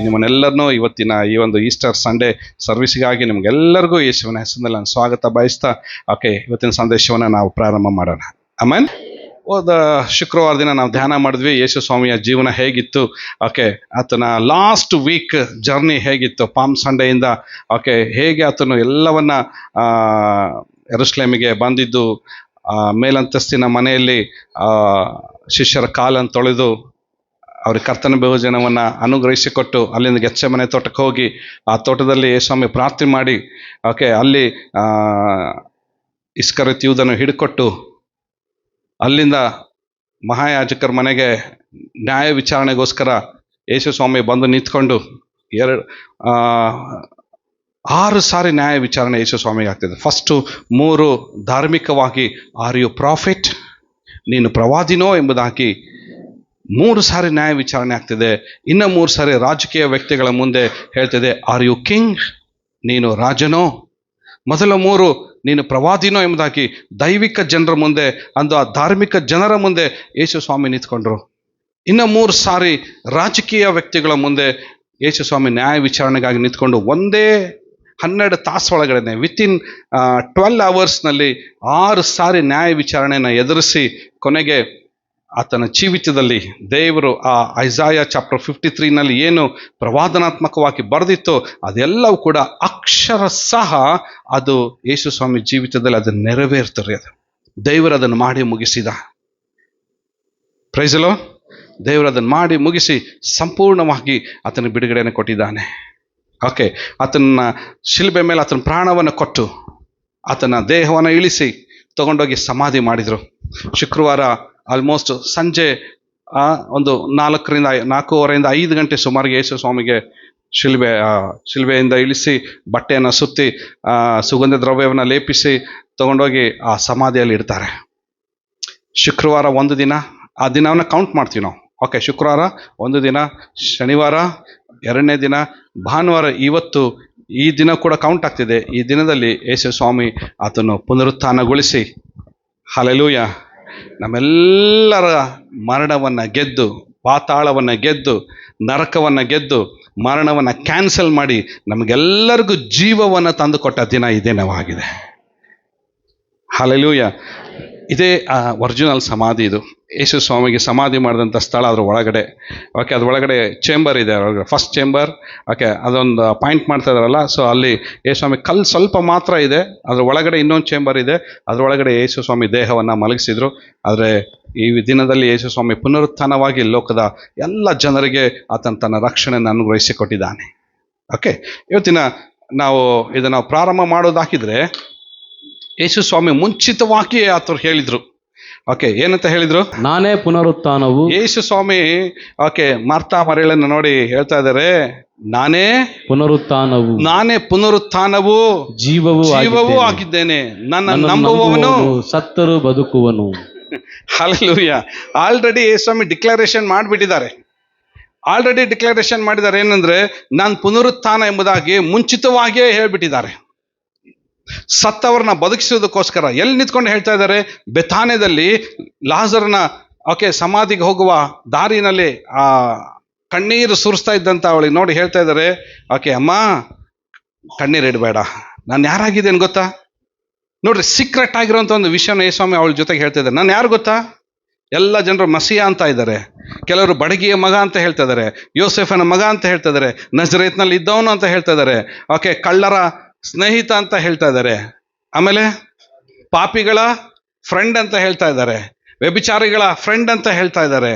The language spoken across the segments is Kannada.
ನಿಮ್ಮನ್ನೆಲ್ಲರನ್ನೂ ಇವತ್ತಿನ ಈ ಒಂದು ಈಸ್ಟರ್ ಸಂಡೇ ಸರ್ವಿಸ್ಗಾಗಿ ನಿಮ್ಗೆಲ್ಲರಿಗೂ ಯೇಸುವಿನ ಹೆಸರಿನಲ್ಲಿ ನಾನು ಸ್ವಾಗತ ಬಯಸ್ತಾ ಇವತ್ತಿನ ಸಂದೇಶವನ್ನು ನಾವು ಪ್ರಾರಂಭ ಮಾಡೋಣ. ಆಮೇಲೆ ಹೋದ ಶುಕ್ರವಾರ ದಿನ ನಾವು ಧ್ಯಾನ ಮಾಡಿದ್ವಿ. ಯೇಸು ಸ್ವಾಮಿಯ ಜೀವನ ಹೇಗಿತ್ತು, ಆತನ ಲಾಸ್ಟ್ ವೀಕ್ ಜರ್ನಿ ಹೇಗಿತ್ತು, ಪಾಮ್ ಸಂಡೆಯಿಂದ ಹೇಗೆ ಆತನು ಎಲ್ಲವನ್ನ ಯೆರೂಸಲೇಮಿಗೆ ಬಂದಿದ್ದು, ಮೇಲಂತಸ್ತಿನ ಮನೆಯಲ್ಲಿ ಶಿಷ್ಯರ ಕಾಲನ್ನು ತೊಳೆದು ಅವ್ರಿಗೆ ಕರ್ತನ ಭೋಜನವನ್ನು ಅನುಗ್ರಹಿಸಿಕೊಟ್ಟು ಅಲ್ಲಿಂದ ಗೆತ್ಸೆಮನೆ ತೋಟಕ್ಕೆ ಹೋಗಿ ಆ ತೋಟದಲ್ಲಿ ಯೇಸುಸ್ವಾಮಿ ಪ್ರಾರ್ಥನೆ ಮಾಡಿ ಅಲ್ಲಿ ಇಸ್ಕರಿಯೋತ ಯೂದನು ಹಿಡ್ಕೊಟ್ಟು ಅಲ್ಲಿಂದ ಮಹಾಯಾಜಕರ ಮನೆಗೆ ನ್ಯಾಯ ವಿಚಾರಣೆಗೋಸ್ಕರ ಯೇಸುಸ್ವಾಮಿ ಬಂದು ನಿಂತ್ಕೊಂಡು 6 ಸಾರಿ ನ್ಯಾಯ ವಿಚಾರಣೆ ಯೇಸುಸ್ವಾಮಿಗೆ ಆಗ್ತಿದೆ. ಫಸ್ಟು 3 ಧಾರ್ಮಿಕವಾಗಿ ಆರ್ ಯು ಪ್ರಾಫಿಟ್, ನೀನು ಪ್ರವಾದಿನೋ ಎಂಬುದಾಗಿ 3 ಸಾರಿ ನ್ಯಾಯ ವಿಚಾರಣೆ ಆಗ್ತಿದೆ. ಇನ್ನು 3 ಸಾರಿ ರಾಜಕೀಯ ವ್ಯಕ್ತಿಗಳ ಮುಂದೆ ಹೇಳ್ತಿದೆ, ಆರ್ ಯು ಕಿಂಗ್, ನೀನು ರಾಜನೋ. ಮೊದಲ 3 ನೀನು ಪ್ರವಾದಿನೋ ಎಂಬುದಾಗಿ ದೈವಿಕ ಜನರ ಮುಂದೆ ಆ ಧಾರ್ಮಿಕ ಜನರ ಮುಂದೆ ಯೇಸುಸ್ವಾಮಿ ನಿಂತ್ಕೊಂಡ್ರು. ಇನ್ನು 3 ಸಾರಿ ರಾಜಕೀಯ ವ್ಯಕ್ತಿಗಳ ಮುಂದೆ ಯೇಸುಸ್ವಾಮಿ ನ್ಯಾಯ ವಿಚಾರಣೆಗಾಗಿ ನಿಂತ್ಕೊಂಡು ಒಂದೇ 12 ತಾಸು ಒಳಗಡೆ ವಿತಿನ್ 12 ಅವರ್ಸ್ನಲ್ಲಿ 6 ಸಾರಿ ನ್ಯಾಯ ವಿಚಾರಣೆಯನ್ನು ಎದುರಿಸಿ ಕೊನೆಗೆ ಆತನ ಜೀವಿತದಲ್ಲಿ ದೇವರು ಆ ಐಸಾಯ ಚಾಪ್ಟರ್ 53ನಲ್ಲಿ ಏನು ಪ್ರವಾದನಾತ್ಮಕವಾಗಿ ಬರೆದಿತ್ತು ಅದೆಲ್ಲವೂ ಕೂಡ ಅಕ್ಷರ ಸಹ ಅದು ಯೇಸುಸ್ವಾಮಿ ಜೀವಿತದಲ್ಲಿ ಅದನ್ನು ನೆರವೇರ್ತದೆ. ಅದು ದೇವರು ಅದನ್ನು ಮಾಡಿ ಮುಗಿಸಿದ. Praise the lord. ದೇವರು ಅದನ್ನು ಮಾಡಿ ಮುಗಿಸಿ ಸಂಪೂರ್ಣವಾಗಿ ಆತನ ಬಿಡುಗಡೆಯನ್ನು ಕೊಟ್ಟಿದ್ದಾನೆ. ಆತನ ಶಿಲುಬೆ ಮೇಲೆ ಆತನ ಪ್ರಾಣವನ್ನು ಕೊಟ್ಟು ಆತನ ದೇಹವನ್ನು ಇಳಿಸಿ ತಗೊಂಡೋಗಿ ಸಮಾಧಿ ಮಾಡಿದರು. ಶುಕ್ರವಾರ ಆಲ್ಮೋಸ್ಟ್ ಸಂಜೆ ಒಂದು 4:45 5 ಗಂಟೆ ಸುಮಾರಿಗೆ ಯೇಸುಸ್ವಾಮಿಗೆ ಶಿಲುಬೆಯಿಂದ ಇಳಿಸಿ ಬಟ್ಟೆಯನ್ನು ಸುತ್ತಿ ಸುಗಂಧ ದ್ರವ್ಯವನ್ನು ಲೇಪಿಸಿ ತಗೊಂಡೋಗಿ ಆ ಸಮಾಧಿಯಲ್ಲಿ ಇಡ್ತಾರೆ. ಶುಕ್ರವಾರ ಒಂದು ದಿನ, ಆ ದಿನವನ್ನು ಕೌಂಟ್ ಮಾಡ್ತೀವಿ ನಾವು. ಶುಕ್ರವಾರ ಒಂದು ದಿನ, ಶನಿವಾರ 2ನೇ ದಿನ, ಭಾನುವಾರ ಇವತ್ತು, ಈ ದಿನ ಕೂಡ ಕೌಂಟ್ ಆಗ್ತಿದೆ. ಈ ದಿನದಲ್ಲಿ ಯೇಸುಸ್ವಾಮಿ ಆತನು ಪುನರುತ್ಥಾನಗೊಳಿಸಿ ಹಲ್ಲೆಲೂಯಾ ನಮ್ಮೆಲ್ಲರ ಮರಣವನ್ನು ಗೆದ್ದು, ಪಾತಾಳವನ್ನು ಗೆದ್ದು, ನರಕವನ್ನು ಗೆದ್ದು, ಮರಣವನ್ನು ಕ್ಯಾನ್ಸಲ್ ಮಾಡಿ ನಮಗೆಲ್ಲರಿಗೂ ಜೀವವನ್ನು ತಂದು ಕೊಟ್ಟ ದಿನ ಈ ದಿನವಾಗಿದೆ. ಹಲ್ಲೆಲೂಯಾ. ಇದೇ ಒರಿಜಿನಲ್ ಸಮಾಧಿ. ಇದು ಯೇಸುಸ್ವಾಮಿಗೆ ಸಮಾಧಿ ಮಾಡಿದಂಥ ಸ್ಥಳ. ಅದ್ರ ಒಳಗಡೆ ಅದ್ರ ಒಳಗಡೆ ಚೇಂಬರ್ ಇದೆ. ಫಸ್ಟ್ ಚೇಂಬರ್ ಅದೊಂದು ಪಾಯಿಂಟ್ ಮಾಡ್ತಾ ಇದಾರಲ್ಲ, ಸೊ ಅಲ್ಲಿ ಯೇಸುಸ್ವಾಮಿ ಕಲ್ಲು ಸ್ವಲ್ಪ ಮಾತ್ರ ಇದೆ. ಅದ್ರ ಒಳಗಡೆ ಇನ್ನೊಂದು ಚೇಂಬರ್ ಇದೆ. ಅದರೊಳಗಡೆ ಯೇಸುಸ್ವಾಮಿ ದೇಹವನ್ನು ಮಲಗಿಸಿದ್ರು. ಆದರೆ ಈ ದಿನದಲ್ಲಿ ಯೇಸುಸ್ವಾಮಿ ಪುನರುತ್ಥಾನವಾಗಿ ಲೋಕದ ಎಲ್ಲ ಜನರಿಗೆ ಆತನ ತನ್ನ ರಕ್ಷಣೆಯನ್ನು ಅನುಗ್ರಹಿಸಿಕೊಟ್ಟಿದ್ದಾನೆ. ಇವತ್ತಿನ ನಾವು ಇದನ್ನು ಪ್ರಾರಂಭ ಮಾಡೋದಾಕಿದ್ರೆ ಯೇಸುಸ್ವಾಮಿ ಮುಂಚಿತವಾಗಿ ಆತರು ಹೇಳಿದ್ರು. ಏನಂತ ಹೇಳಿದ್ರು? ನಾನೇ ಪುನರುತ್ಥಾನವು. ಯೇಸುಸ್ವಾಮಿ ಮಾರ್ತಾ ಮರಿಯಳನ್ನು ನೋಡಿ ಹೇಳ್ತಾ ಇದ್ದಾರೆ, ನಾನೇ ಪುನರುತ್ಥಾನವು ಜೀವವೂ ಆಗಿದ್ದೇನೆ, ನನ್ನ ನಂಬುವವನು ಸತ್ತರೂ ಬದುಕುವನು. ಹಲ್ಲೆಲೂಯಾ. ಆಲ್ರೆಡಿ ಯೇಸುಸ್ವಾಮಿ ಡಿಕ್ಲರೇಷನ್ ಮಾಡಿಬಿಟ್ಟಿದ್ದಾರೆ. ಏನಂದ್ರೆ ನಾನು ಪುನರುತ್ಥಾನ ಎಂಬುದಾಗಿ ಮುಂಚಿತವಾಗಿಯೇ ಹೇಳ್ಬಿಟ್ಟಿದ್ದಾರೆ. ಸತ್ತವರನ್ನ ಬದುಕಿಸೋದಕ್ಕೋಸ್ಕರ ಎಲ್ಲಿ ನಿಂತ್ಕೊಂಡು ಹೇಳ್ತಾ ಇದ್ದಾರೆ? ಬೆಥಾನ್ಯದಲ್ಲಿ ಲಾಜರನ ಸಮಾಧಿಗೆ ಹೋಗುವ ದಾರಿನಲ್ಲಿ ಕಣ್ಣೀರು ಸುರಿಸ್ತಾ ಇದ್ದಂತ ಅವಳಿಗೆ ನೋಡಿ ಹೇಳ್ತಾ ಇದ್ದಾರೆ, ಅಮ್ಮ ಕಣ್ಣೀರು ಇಡಬೇಡ, ನಾನು ಯಾರಾಗಿದ್ದೇನೆ ಗೊತ್ತಾ? ನೋಡ್ರಿ, ಸೀಕ್ರೆಟ್ ಆಗಿರೋಂಥ ಒಂದು ವಿಷಯನ ಯೇಸುಸ್ವಾಮಿ ಅವಳ ಜೊತೆಗೆ ಹೇಳ್ತಾ ಇದ್ದಾರೆ. ನಾನು ಯಾರು ಗೊತ್ತಾ? ಎಲ್ಲ ಜನರು ಮಸಿಯ ಅಂತ ಇದ್ದಾರೆ, ಕೆಲವರು ಬಡಗಿಯ ಮಗ ಅಂತ ಹೇಳ್ತಾ ಇದ್ದಾರೆ, ಯೋಸೆಫನ ಮಗ ಅಂತ ಹೇಳ್ತಾ ಇದ್ದಾರೆ, ನಜರೇತ್ನಲ್ಲಿ ಇದ್ದವನು ಅಂತ ಹೇಳ್ತಾ ಇದ್ದಾರೆ, ಕಳ್ಳರ ಸ್ನೇಹಿತ ಅಂತ ಹೇಳ್ತಾ ಇದ್ದಾರೆ, ಆಮೇಲೆ ಪಾಪಿಗಳ ಫ್ರೆಂಡ್ ಅಂತ ಹೇಳ್ತಾ ಇದ್ದಾರೆ, ವ್ಯಭಿಚಾರಿಗಳ ಫ್ರೆಂಡ್ ಅಂತ ಹೇಳ್ತಾ ಇದ್ದಾರೆ,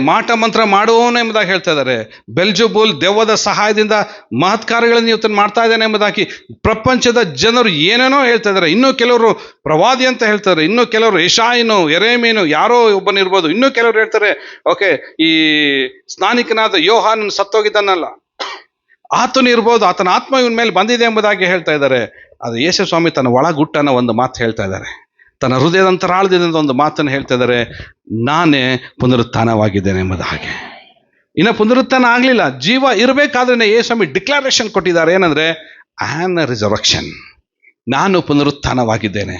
ಮಾಟ ಮಂತ್ರ ಮಾಡುವವನು ಎಂಬುದಾಗಿ ಹೇಳ್ತಾ ಇದ್ದಾರೆ, ಬೆಲ್ಜುಬೂಲ್ ದೆವ್ವದ ಸಹಾಯದಿಂದ ಮಹತ್ಕಾರ್ಯಗಳನ್ನು ಇವತ್ತು ಮಾಡ್ತಾ ಇದ್ದಾನೆ ಎಂಬುದಾಗಿ ಪ್ರಪಂಚದ ಜನರು ಏನೇನೋ ಹೇಳ್ತಾ ಇದ್ದಾರೆ. ಇನ್ನೂ ಕೆಲವರು ಪ್ರವಾದಿ ಅಂತ ಹೇಳ್ತಾರೆ, ಇನ್ನೂ ಕೆಲವರು ಯೆಶಾಯನು, ಯೆರೆಮೀಯನು ಯಾರೋ ಒಬ್ಬನಿರ್ಬೋದು, ಇನ್ನೂ ಕೆಲವರು ಹೇಳ್ತಾರೆ ಈ ಸ್ನಾನಿಕನಾದ ಯೋಹಾನನು ಸತ್ತೋಗಿದ್ದಾನಲ್ಲ ಆತನು ಇರ್ಬೋದು, ಆತನ ಆತ್ಮ ಇವನ ಮೇಲೆ ಬಂದಿದೆ ಎಂಬುದಾಗಿ ಹೇಳ್ತಾ ಇದ್ದಾರೆ. ಅದು ಯೇಸುಸ್ವಾಮಿ ತನ್ನ ಒಳಗುಟ್ಟನ ಒಂದು ಮಾತು ಹೇಳ್ತಾ ಇದ್ದಾರೆ, ತನ್ನ ಹೃದಯದಂತರಾಳದಿಂದ ಒಂದು ಮಾತನ್ನು ಹೇಳ್ತಾ ಇದ್ದಾರೆ, ನಾನೇ ಪುನರುತ್ಥಾನವಾಗಿದ್ದೇನೆ ಎಂಬುದಾಗಿ. ಇನ್ನು ಪುನರುತ್ಥಾನ ಆಗಲಿಲ್ಲ, ಜೀವ ಇರಬೇಕಾದ್ರೆ ಯೇಸುಸ್ವಾಮಿ ಡಿಕ್ಲರೇಷನ್ ಕೊಟ್ಟಿದ್ದಾರೆ. ಏನಂದ್ರೆ, ಆನ್ ರಿಸರ್ವಕ್ಷನ್, ನಾನು ಪುನರುತ್ಥಾನವಾಗಿದ್ದೇನೆ.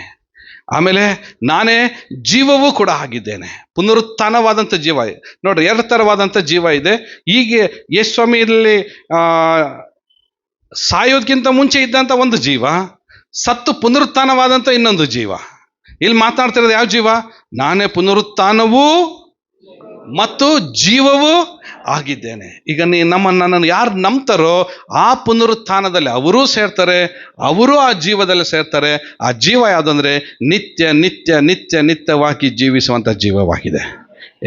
ಆಮೇಲೆ ನಾನೇ ಜೀವವೂ ಕೂಡ ಆಗಿದ್ದೇನೆ. ಪುನರುತ್ಥಾನವಾದಂಥ ಜೀವ. ನೋಡ್ರಿ, 2 ಥರವಾದಂಥ ಜೀವ ಇದೆ. ಹೀಗೆ ಯೇಸುಸ್ವಾಮಿಯಲ್ಲಿ ಸಾಯೋದಕ್ಕಿಂತ ಮುಂಚೆ ಇದ್ದಂಥ ಒಂದು ಜೀವ, ಸತ್ತು ಪುನರುತ್ಥಾನವಾದಂಥ ಇನ್ನೊಂದು ಜೀವ. ಇಲ್ಲಿ ಮಾತನಾಡ್ತಿರೋದು ಯಾವ ಜೀವ? ನಾನೇ ಪುನರುತ್ಥಾನವೂ ಮತ್ತು ಜೀವವೂ ಆಗಿದ್ದೇನೆ. ಈಗ ನನ್ನನ್ನು ಯಾರು ನಂಬ್ತಾರೋ ಆ ಪುನರುತ್ಥಾನದಲ್ಲಿ ಅವರೂ ಸೇರ್ತಾರೆ, ಅವರೂ ಆ ಜೀವದಲ್ಲಿ ಸೇರ್ತಾರೆ. ಆ ಜೀವ ಯಾವುದಂದ್ರೆ ನಿತ್ಯ ನಿತ್ಯ ನಿತ್ಯ ನಿತ್ಯವಾಗಿ ಜೀವಿಸುವಂಥ ಜೀವವಾಗಿದೆ.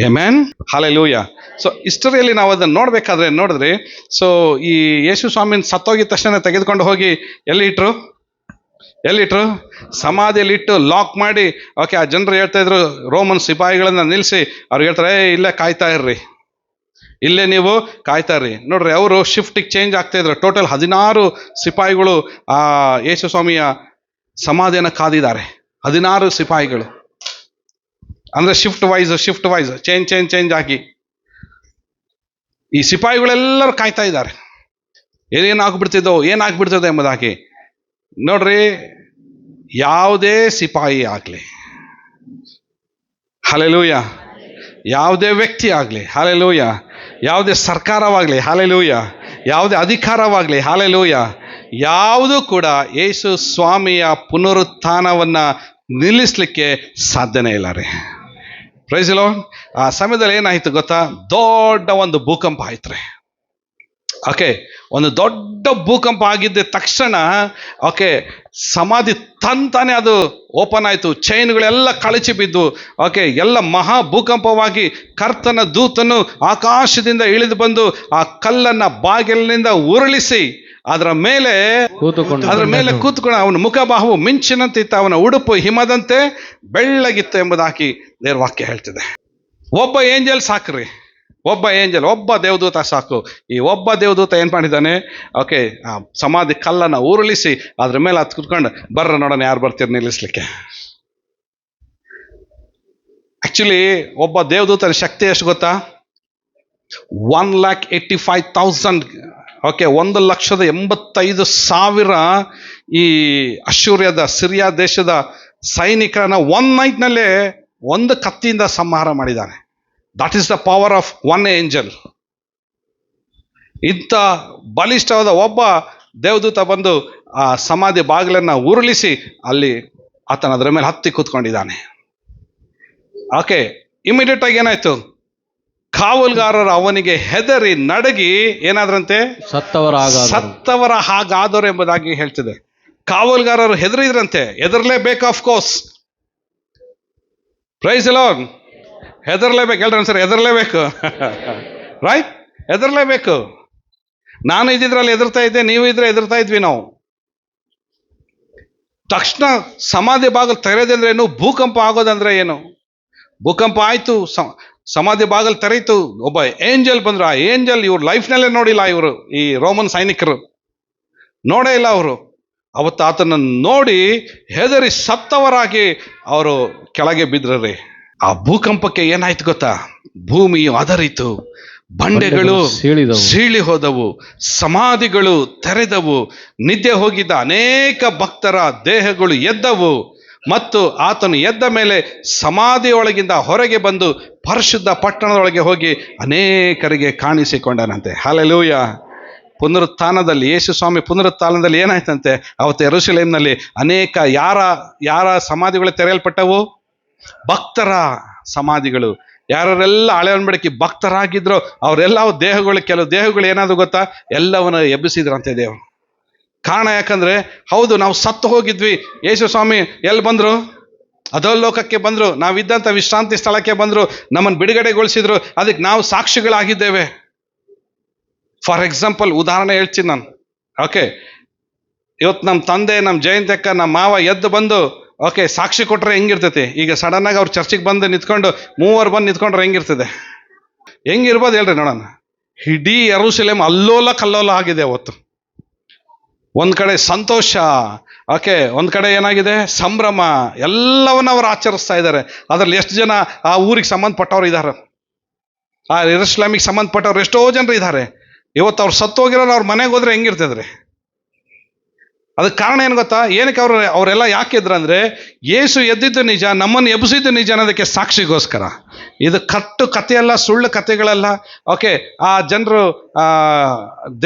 Amen, hallelujah. ಸೊ ಹಿಸ್ಟರಿಯಲ್ಲಿ ನಾವು ಅದನ್ನು ನೋಡಿದ್ರೆ ಸೊ ಈ ಯೇಸು ಸ್ವಾಮಿನ ಸತ್ತೋಗಿದ ತಕ್ಷಣ ತೆಗೆದುಕೊಂಡು ಹೋಗಿ ಎಲ್ಲಿಟ್ರು? ಸಮಾಧಿಯಲ್ಲಿ ಇಟ್ಟು ಲಾಕ್ ಮಾಡಿ, ಓಕೆ, ಆ ಜನರು ಹೇಳ್ತಾ ಇದ್ರು, ರೋಮನ್ ಸಿಪಾಯಿಗಳನ್ನ ನಿಲ್ಲಿಸಿ ಅವ್ರು ಹೇಳ್ತಾರೆ, ಇಲ್ಲೇ ಕಾಯ್ತಾ ಇರ್ರಿ, ಇಲ್ಲೇ ನೀವು ಕಾಯ್ತಾ ಇರ್ರಿ. ನೋಡ್ರಿ, ಅವರು ಶಿಫ್ಟಿಗೆ ಚೇಂಜ್ ಆಗ್ತಾ ಇದ್ರು. ಟೋಟಲ್ 16 ಸಿಪಾಯಿಗಳು ಆ ಯೇಸು ಸ್ವಾಮಿಯ ಸಮಾಧಿಯನ್ನು ಕಾದಿದ್ದಾರೆ. 16 ಸಿಪಾಯಿಗಳು, ಅಂದ್ರೆ ಶಿಫ್ಟ್ ವೈಸ್ ಚೇಂಜ್ ಆಗಿ ಈ ಸಿಪಾಯಿಗಳೆಲ್ಲರೂ ಕಾಯ್ತಾ ಇದ್ದಾರೆ. ಏನಾಗ್ಬಿಡ್ತಿದ್ದೋ ಎಂಬುದಾಗಿ. ನೋಡ್ರಿ, ಯಾವುದೇ ಸಿಪಾಯಿ ಆಗಲಿ, ಹಲ್ಲೆಲೂಯಾ, ಯಾವುದೇ ವ್ಯಕ್ತಿ ಆಗಲಿ, ಹಲ್ಲೆಲೂಯಾ, ಯಾವುದೇ ಸರ್ಕಾರವಾಗಲಿ, ಹಲ್ಲೆಲೂಯಾ, ಯಾವುದೇ ಅಧಿಕಾರವಾಗಲಿ, ಹಲ್ಲೆಲೂಯಾ, ಯಾವುದೂ ಕೂಡ ಯೇಸು ಸ್ವಾಮಿಯ ಪುನರುತ್ಥಾನವನ್ನು ನಿಲ್ಲಿಸಲಿಕ್ಕೆ ಸಾಧ್ಯನೇ ಇಲ್ಲ ರೀ. Praise the lord. ಆ ಸಮಯದಲ್ಲಿ ಏನಾಯ್ತು ಗೊತ್ತಾ? ದೊಡ್ಡ ಒಂದು ಭೂಕಂಪ ಆಯ್ತು ರೀ. ಓಕೆ, ಒಂದು ದೊಡ್ಡ ಭೂಕಂಪ ಆಗಿದ್ದ ತಕ್ಷಣ ಓಕೆ, ಸಮಾಧಿ ತಂತಾನೆ ಅದು ಓಪನ್ ಆಯಿತು, ಚೈನ್ಗಳೆಲ್ಲ ಕಳಚಿ ಬಿದ್ದು, ಓಕೆ, ಎಲ್ಲ ಮಹಾ ಭೂಕಂಪವಾಗಿ ಕರ್ತನ ದೂತನು ಆಕಾಶದಿಂದ ಇಳಿದು ಬಂದು ಆ ಕಲ್ಲನ್ನು ಬಾಗಿಲಿನಿಂದ ಉರುಳಿಸಿ ಅದರ ಮೇಲೆ ಕೂತ್ಕೊಂಡು ಅವನ ಮುಖಬಾಹು ಮಿಂಚಿನಂತಿತ್ತು, ಅವನ ಉಡುಪು ಹಿಮದಂತೆ ಬೆಳ್ಳಗಿತ್ತು ಎಂಬುದಾಗಿ ದೇವರ ವಾಕ್ಯ ಹೇಳ್ತಿದೆ. ಒಬ್ಬ ಏಂಜಲ್ ಸಾಕ್ರಿ, ಒಬ್ಬ ದೇವದೂತ ಸಾಕು. ಈ ಒಬ್ಬ ದೇವದೂತ ಏನು ಮಾಡಿದ್ದಾನೆ? ಓಕೆ, ಆ ಸಮಾಧಿ ಕಲ್ಲನ್ನು ಉರುಳಿಸಿ ಅದ್ರ ಮೇಲೆ ಹತ್ತು ಕುತ್ಕೊಂಡು, ಬರ್ರ ನೋಡೋಣ ಯಾರು ಬರ್ತೀರಿ ನಿಲ್ಲಿಸ್ಲಿಕ್ಕೆ. ಆಕ್ಚುಲಿ ಒಬ್ಬ ದೇವದೂತನ ಶಕ್ತಿ ಎಷ್ಟು ಗೊತ್ತಾ? 1,85,000. ಓಕೆ, 1,85,000 ಈ ಸಿರಿಯಾ ದೇಶದ ಸೈನಿಕರನ್ನ ಒನ್ ನೈಟ್ನಲ್ಲೇ ಒಂದು ಕತ್ತಿಯಿಂದ ಸಂಹಾರ ಮಾಡಿದ್ದಾನೆ. That is the power of one angel. ಇಂಥ ಬಲಿಷ್ಠವಾದ ಒಬ್ಬ ದೇವದೂತ ಬಂದು ಆ ಸಮಾಧಿ ಬಾಗಿಲನ್ನು ಉರುಳಿಸಿ ಅಲ್ಲಿ ಆತನ ಅದರ ಮೇಲೆ ಹತ್ತಿ ಕೂತ್ಕೊಂಡಿದ್ದಾನೆ. ಓಕೆ, ಇಮಿಡಿಯೇಟ್ ಆಗಿ ಏನಾಯ್ತು? ಕಾವಲುಗಾರರು ಅವನಿಗೆ ಹೆದರಿ ನಡಗಿ ಏನಾದ್ರಂತೆ? ಸತ್ತವರ ಹಾಗಾದರು ಎಂಬುದಾಗಿ ಹೇಳ್ತಿದೆ. ಕಾವಲುಗಾರರು ಹೆದರಿದ್ರಂತೆ. ಹೆದರ್ಲೇಬೇಕು, of course. Praise the Lord. ಹೆದರ್ಲೇಬೇಕು. ಹೇಳ್ರಿ ಸರ್, ಹೆದರ್ಲೇಬೇಕು. ರೈಟ್, ಹೆದರ್ಲೇಬೇಕು. ನಾನು ಇದ್ದಿದ್ರಲ್ಲಿ ಹೆದರ್ತಾ ಇದ್ದೆ, ನೀವು ಇದ್ರೆ ಹೆದರ್ತಾ ಇದ್ವಿ ನಾವು. ತಕ್ಷಣ ಸಮಾಧಿ ಬಾಗಿಲು ತೆರೆಯೋದಂದ್ರೆ ಏನು? ಭೂಕಂಪ ಆಗೋದಂದ್ರೆ ಏನು? ಭೂಕಂಪ ಆಯ್ತು, ಸಮಾಧಿ ಬಾಗಿಲು ತೆರೀತು. ಒಬ್ಬ ಏಂಜಲ್ ಬಂದ್ರು. ಆ ಏಂಜಲ್ ಇವ್ರ ಲೈಫ್ನಲ್ಲೇ ನೋಡಿಲ್ಲ. ಇವರು ಈ ರೋಮನ್ ಸೈನಿಕರು ನೋಡೇ ಇಲ್ಲ. ಅವರು ಅವತ್ತು ಆತನ ನೋಡಿ ಹೆದರಿ ಸತ್ತವರಾಗಿ ಅವರು ಕೆಳಗೆ ಬಿದ್ರಿ. ಆ ಭೂಕಂಪಕ್ಕೆ ಏನಾಯ್ತು ಗೊತ್ತಾ? ಭೂಮಿಯು ಅದರಿತು, ಬಂಡೆಗಳು ಸೀಳಿ ಹೋದವು, ಸಮಾಧಿಗಳು ತೆರೆದವು, ನಿದ್ದೆ ಹೋಗಿದ್ದ ಅನೇಕ ಭಕ್ತರ ದೇಹಗಳು ಎದ್ದವು. ಮತ್ತು ಆತನು ಎದ್ದ ಮೇಲೆ ಸಮಾಧಿಯೊಳಗಿಂದ ಹೊರಗೆ ಬಂದು ಪರಿಶುದ್ಧ ಪಟ್ಟಣದೊಳಗೆ ಹೋಗಿ ಅನೇಕರಿಗೆ ಕಾಣಿಸಿಕೊಂಡನಂತೆ. ಹಲ್ಲೆಲೂಯಾ. ಪುನರುತ್ಥಾನದಲ್ಲಿ, ಯೇಸು ಸ್ವಾಮಿ ಪುನರುತ್ಥಾನದಲ್ಲಿ ಏನಾಯ್ತಂತೆ? ಅವತ್ತು ಯೆರೂಸಲೇಮಿನಲ್ಲಿ ಅನೇಕ ಯಾರ ಸಮಾಧಿಗಳು ತೆರೆಯಲ್ಪಟ್ಟವು? ಭಕ್ತರ ಸಮಾಧಿಗಳು. ಯಾರೆಲ್ಲ ಹಳೆ ಒಡಂಬಡಿಕೆ ಭಕ್ತರಾಗಿದ್ರು ಅವರೆಲ್ಲ ಕೆಲವು ದೇಹಗಳು ಏನಾದ್ರು ಗೊತ್ತಾ? ಎಲ್ಲವನ್ನ ಎಬ್ಬಿಸಿದ್ರಂತೆ ದೇವರು. ಕಾರಣ ಯಾಕಂದ್ರೆ, ಹೌದು, ನಾವು ಸತ್ತು ಹೋಗಿದ್ವಿ. ಯೇಸು ಸ್ವಾಮಿ ಎಲ್ಲಿ ಬಂದ್ರು? ಅಧೋಲೋಕಕ್ಕೆ ಬಂದ್ರು. ನಾವಿದ್ದಂಥ ವಿಶ್ರಾಂತಿ ಸ್ಥಳಕ್ಕೆ ಬಂದ್ರು, ನಮ್ಮನ್ನು ಬಿಡುಗಡೆಗೊಳಿಸಿದ್ರು. ಅದಕ್ಕೆ ನಾವು ಸಾಕ್ಷಿಗಳಾಗಿದ್ದೇವೆ. ಫಾರ್ ಎಕ್ಸಾಂಪಲ್, ಉದಾಹರಣೆ ಹೇಳ್ತೀನಿ ನಾನು. ಓಕೆ, ಇವತ್ತು ನಮ್ಮ ತಂದೆ, ನಮ್ಮ ಜಯಂತಕ್ಕ, ನಮ್ಮ ಮಾವ ಎದ್ದು ಬಂದು ಓಕೆ ಸಾಕ್ಷಿ ಕೊಟ್ರೆ ಹೆಂಗಿರ್ತೈತಿ? ಈಗ ಸಡನ್ ಆಗಿ ಅವ್ರು ಚರ್ಚಿಗೆ ಬಂದು ನಿಂತ್ಕೊಂಡು, ಮೂವರು ಬಂದು ನಿಂತ್ಕೊಂಡ್ರೆ ಹೆಂಗಿರ್ತದೆ? ಹೆಂಗಿರ್ಬೋದು ಹೇಳ್ರಿ ನೋಡೋಣ. ಇಡೀ ಯೆರೂಸಲೇಮ್ ಅಲ್ಲೋಲ ಕಲ್ಲೋಲ ಆಗಿದೆ ಅವತ್ತು. ಒಂದ್ ಕಡೆ ಸಂತೋಷ, ಓಕೆ, ಒಂದ್ ಕಡೆ ಏನಾಗಿದೆ? ಸಂಭ್ರಮ. ಎಲ್ಲವನ್ನ ಅವ್ರು ಆಚರಿಸ್ತಾ ಇದ್ದಾರೆ. ಅದ್ರಲ್ಲಿ ಎಷ್ಟು ಜನ ಆ ಊರಿಗೆ ಸಂಬಂಧಪಟ್ಟವ್ರು ಇದ್ದಾರೆ? ಆ ಯೆರೂಸಲೇಮಿಗೆ ಸಂಬಂಧಪಟ್ಟವ್ರು ಎಷ್ಟೋ ಜನರು ಇದ್ದಾರೆ. ಇವತ್ತು ಅವ್ರು ಸತ್ತೋಗಿರೋರು ಅವ್ರ ಮನೆಗೆ ಹೋದ್ರೆ ಹೆಂಗಿರ್ತದ್ರಿ? ಅದಕ್ಕೆ ಕಾರಣ ಏನು ಗೊತ್ತಾ? ಏನಕ್ಕೆ ಅವರೆಲ್ಲ ಯಾಕೆ ಇದ್ರಂದ್ರೆ, ಯೇಸು ಎದ್ದಿದ್ದು ನಿಜ, ನಮ್ಮನ್ನು ಎಬ್ಬಿಸಿದ್ದು ನಿಜ ಅನ್ನೋದಕ್ಕೆ ಸಾಕ್ಷಿಗೋಸ್ಕರ. ಇದು ಕಥೆಯಲ್ಲ, ಸುಳ್ಳು ಕಥೆಗಳಲ್ಲ. ಓಕೆ, ಆ ಜನರು